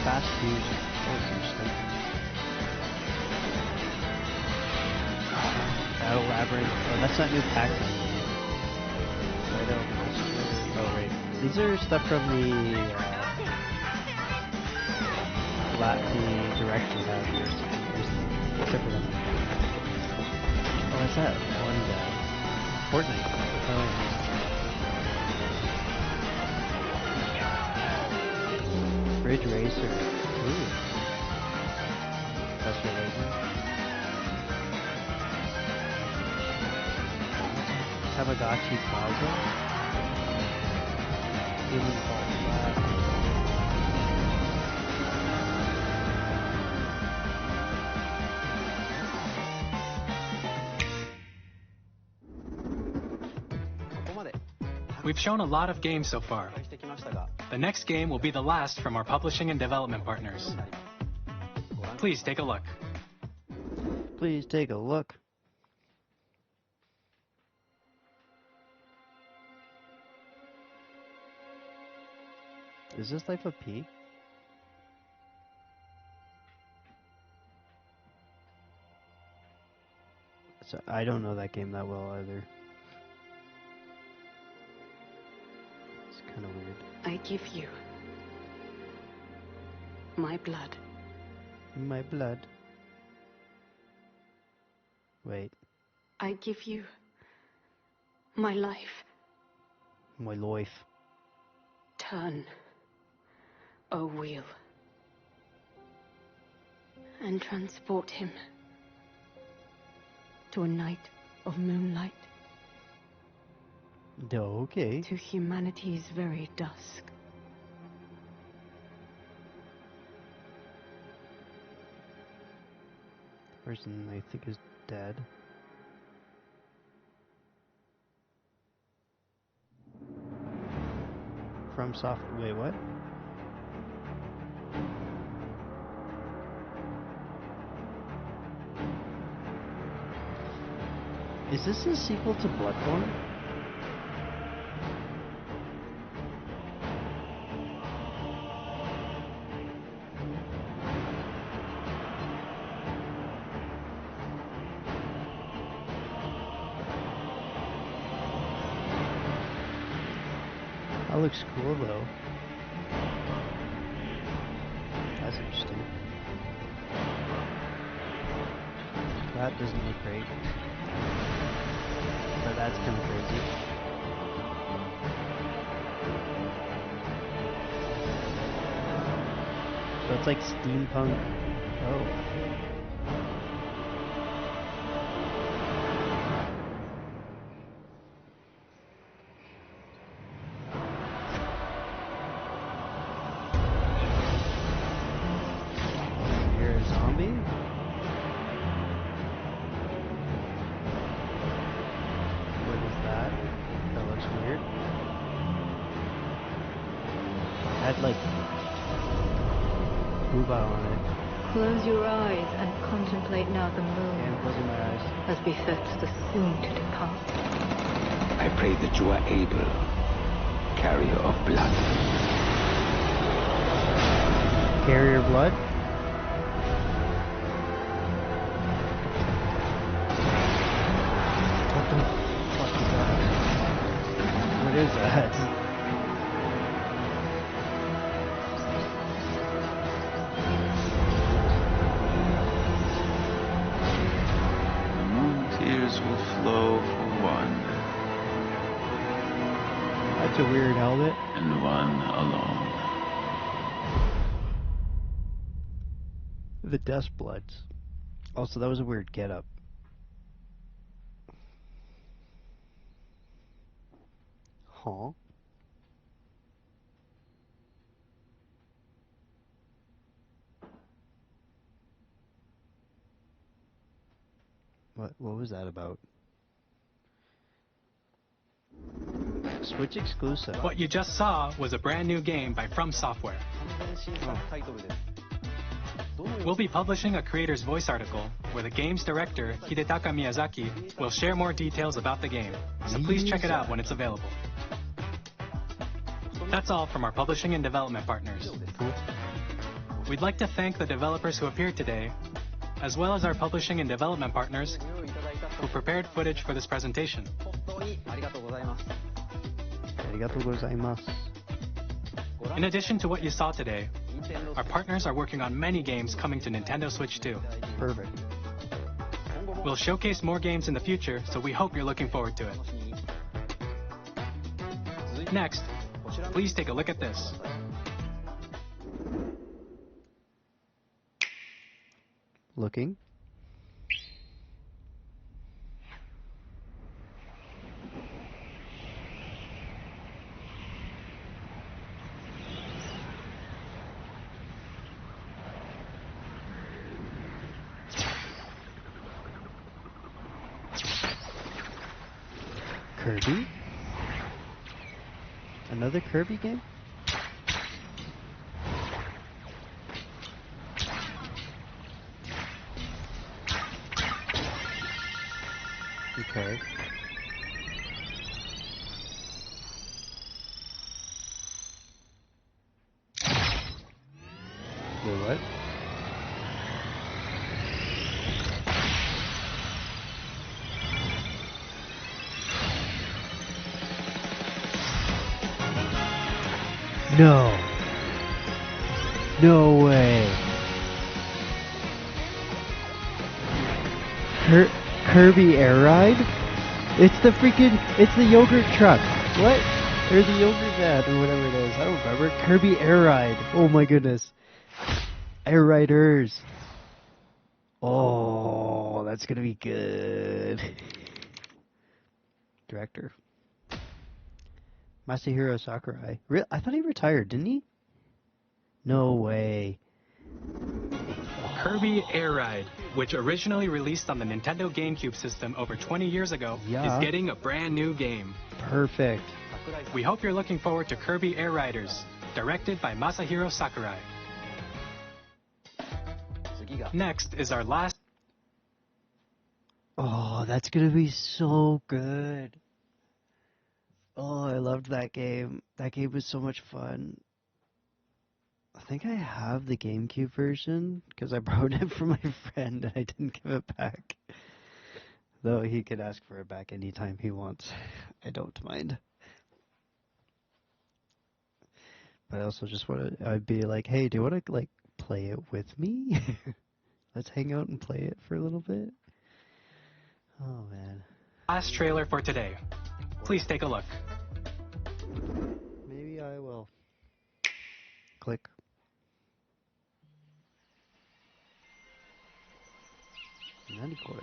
Fast Fusion. That was interesting. Battle Labyrinth. Oh, that's not new Pac-Man. Oh, right. These are stuff from the direct we have here. Except for them. Oh, what's that? One Fortnite. Oh, Bridge Racer. Ooh. That's related. Tamagotchi Plaza. Human Fall Flat. We've shown a lot of games so far. The next game will be the last from our publishing and development partners. Please take a look. Please take a look. Is this Life of P? So I don't know that game that well either. It's kind of weird. I give you my blood. My blood. Wait. I give you my life. My life. Turn, O wheel, and transport him to a night of moonlight. Okay. To humanity's very dusk. The person I think is dead. From Software. Wait, what? Is this a sequel to Bloodborne? That looks cool though. That's interesting. That doesn't look great. But that's kind of crazy. So it's like steampunk. Oh. You're a zombie? What is that? That looks weird. I'd like Booba on it. Close your eyes and contemplate now the moon. Yeah, I'm closing my eyes. As befits the soon-to-depart. I pray that you are able, carrier of blood. Carrier blood? What the fuck is that? What is that? Tears will flow for one. That's a weird helmet. And one alone. The Dust Bloods. Also, that was a weird getup. Huh? What was that about? Switch exclusive. What you just saw was a brand new game by From Software. We'll be publishing a creator's voice article where the game's director, Hidetaka Miyazaki, will share more details about the game. So please check it out when it's available. That's all from our publishing and development partners. We'd like to thank the developers who appeared today, as well as our publishing and development partners who prepared footage for this presentation. Arigatou gozaimasu. In addition to what you saw today, our partners are working on many games coming to Nintendo Switch 2. Perfect. We'll showcase more games in the future, so we hope you're looking forward to it. Next, please take a look at this. Looking. Kirby? Another Kirby game? Okay. Wait, what? No. No way. Kirby Air Ride? It's the yogurt truck. What? Or the yogurt van, or whatever it is. I don't remember. Kirby Air Ride. Oh my goodness. Air Riders. Oh, that's gonna be good. Director. Masahiro Sakurai. I thought he retired, didn't he? No way. Kirby Air Ride, which originally released on the Nintendo GameCube system over 20 years ago, is getting a brand new game. Perfect. We hope you're looking forward to Kirby Air Riders, directed by Masahiro Sakurai. Next is our last... Oh, that's gonna be so good. Oh, I loved that game. That game was so much fun. I think I have the GameCube version, because I borrowed it from my friend and I didn't give it back. Though he could ask for it back anytime he wants. I don't mind. But I also just want to, I'd be like, hey, do you want to, like, play it with me? Let's hang out and play it for a little bit. Oh, man. Last trailer for today. Please take a look. Maybe I will. Click. Nani kore?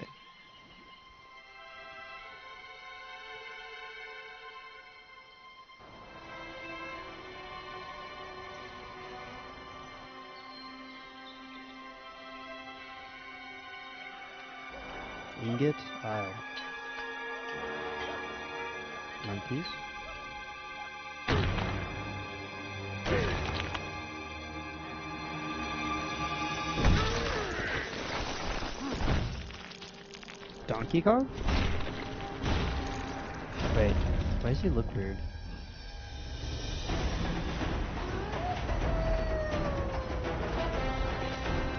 Ingot? Monkeys? Donkey Kong? Wait, why does he look weird?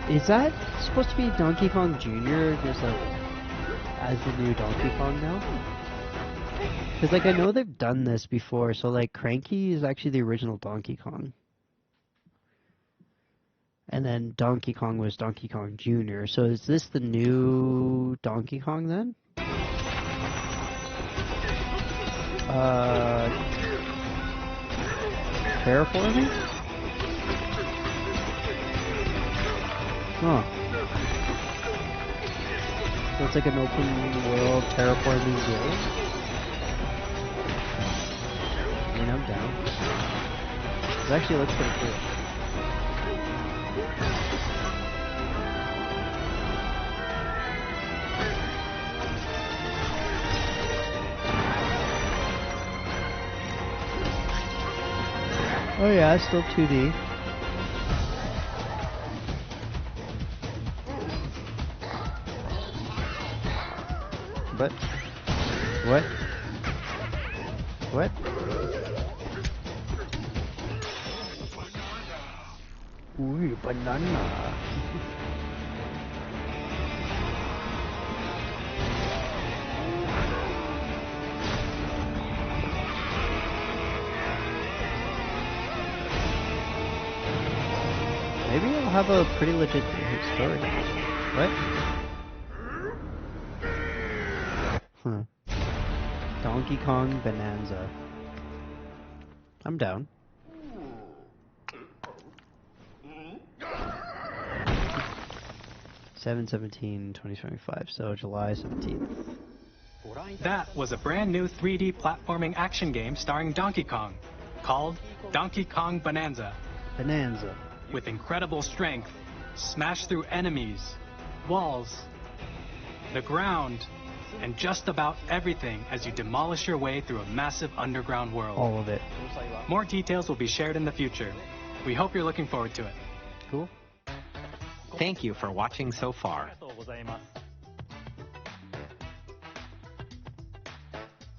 Is that supposed to be Donkey Kong Jr. just like as the new Donkey Kong now? Because like I know they've done this before, so like Cranky is actually the original Donkey Kong. And then Donkey Kong was Donkey Kong Jr. So is this the new Donkey Kong then? Terraforming? Huh. So it's like an open world terraforming game? I mean, I'm down. It actually looks pretty cool. Oh yeah, it's still 2D. But what? What? Ooh, banana. Maybe it'll have a pretty legit story. What? Huh. Donkey Kong Bonanza. I'm down. July 2025, so July 17th. That was a brand new 3D platforming action game starring Donkey Kong, called Donkey Kong Bonanza. Bonanza. With incredible strength, smash through enemies, walls, the ground, and just about everything as you demolish your way through a massive underground world. All of it. More details will be shared in the future. We hope you're looking forward to it. Cool. Thank you for watching so far.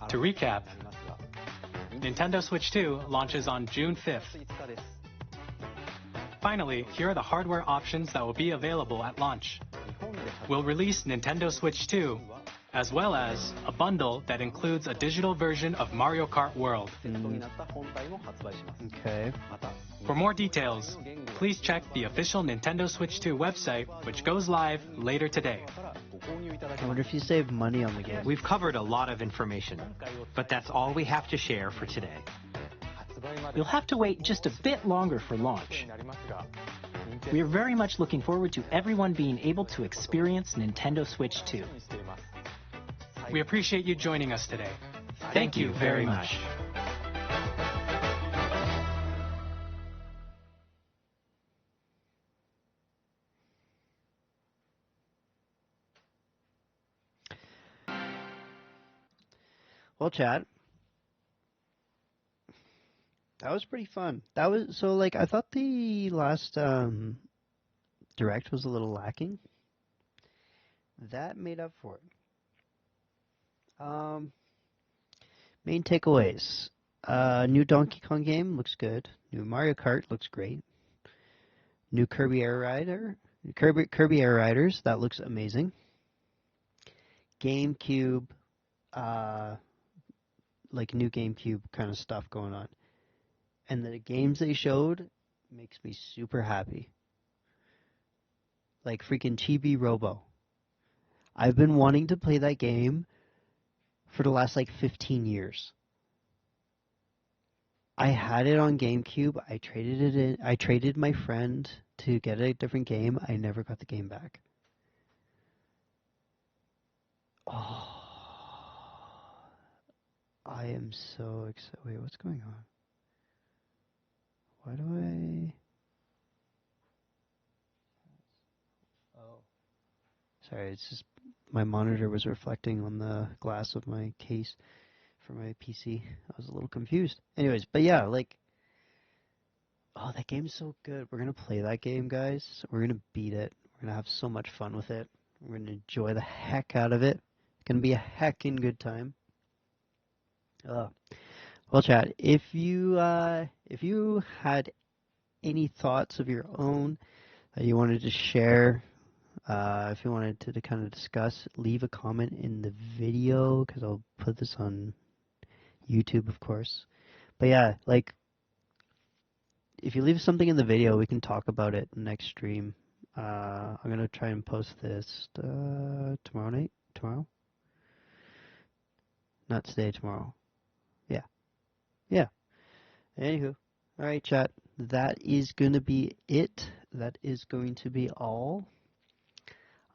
To recap, Nintendo Switch 2 launches on June 5th. Finally, here are the hardware options that will be available at launch. We'll release Nintendo Switch 2, as well as a bundle that includes a digital version of Mario Kart World. Okay. For more details, please check the official Nintendo Switch 2 website, which goes live later today. I wonder if you save money on the game. We've covered a lot of information, but that's all we have to share for today. You'll have to wait just a bit longer for launch. We are very much looking forward to everyone being able to experience Nintendo Switch 2. We appreciate you joining us today. Thank you very much. Well, chat. That was pretty fun. That was so like I thought the last direct was a little lacking. That made up for it. Main takeaways. New Donkey Kong game looks good. New Mario Kart looks great. New Kirby Air Riders, that looks amazing. GameCube, like new GameCube kind of stuff going on. And the games they showed makes me super happy. Like freaking Chibi Robo. I've been wanting to play that game for the last like 15 years. I had it on GameCube. I traded it in. I traded my friend to get a different game. I never got the game back. Oh, I am so excited. Wait, what's going on? Why do I... Oh. Sorry, it's just my monitor was reflecting on the glass of my case for my PC. I was a little confused. Anyways, but yeah, like... Oh, that game's so good. We're going to play that game, guys. We're going to beat it. We're going to have so much fun with it. We're going to enjoy the heck out of it. It's going to be a heckin' good time. Well, chat, if you had any thoughts of your own that you wanted to share, if you wanted to kind of discuss, leave a comment in the video, because I'll put this on YouTube, of course. But yeah, like, if you leave something in the video, we can talk about it next stream. I'm going to try and post this tomorrow night? Tomorrow? Not today, tomorrow. Yeah. Yeah. Anywho. Alright, chat. That is going to be it. That is going to be all.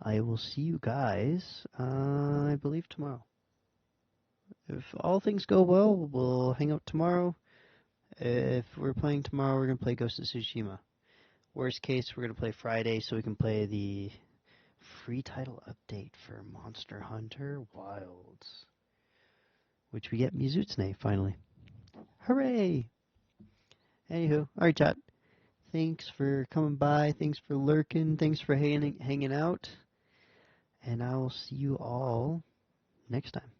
I will see you guys, I believe, tomorrow. If all things go well, we'll hang out tomorrow. If we're playing tomorrow, we're going to play Ghost of Tsushima. Worst case, we're going to play Friday so we can play the free title update for Monster Hunter Wilds, which we get Mizutsune, finally. Hooray! Anywho, alright, chat. Thanks for coming by. Thanks for lurking. Thanks for hanging out. And I will see you all next time.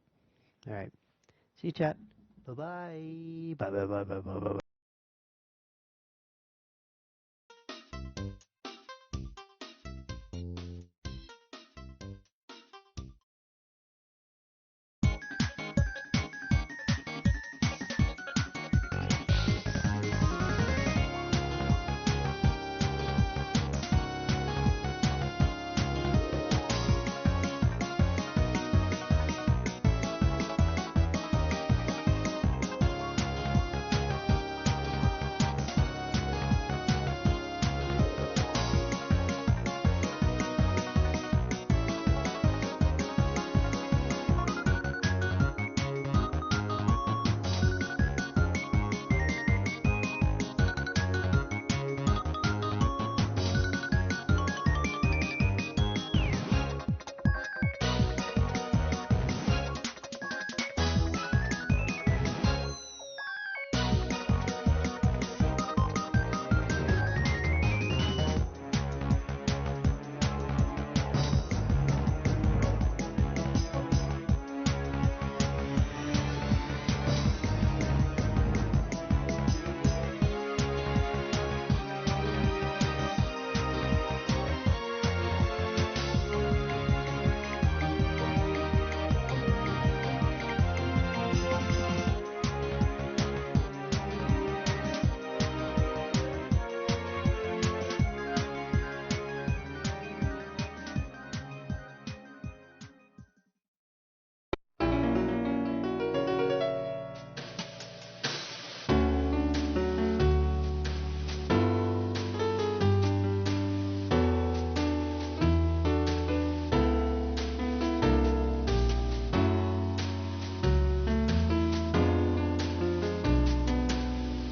Alright. See you, chat. Bye-bye. Bye-bye-bye-bye-bye-bye.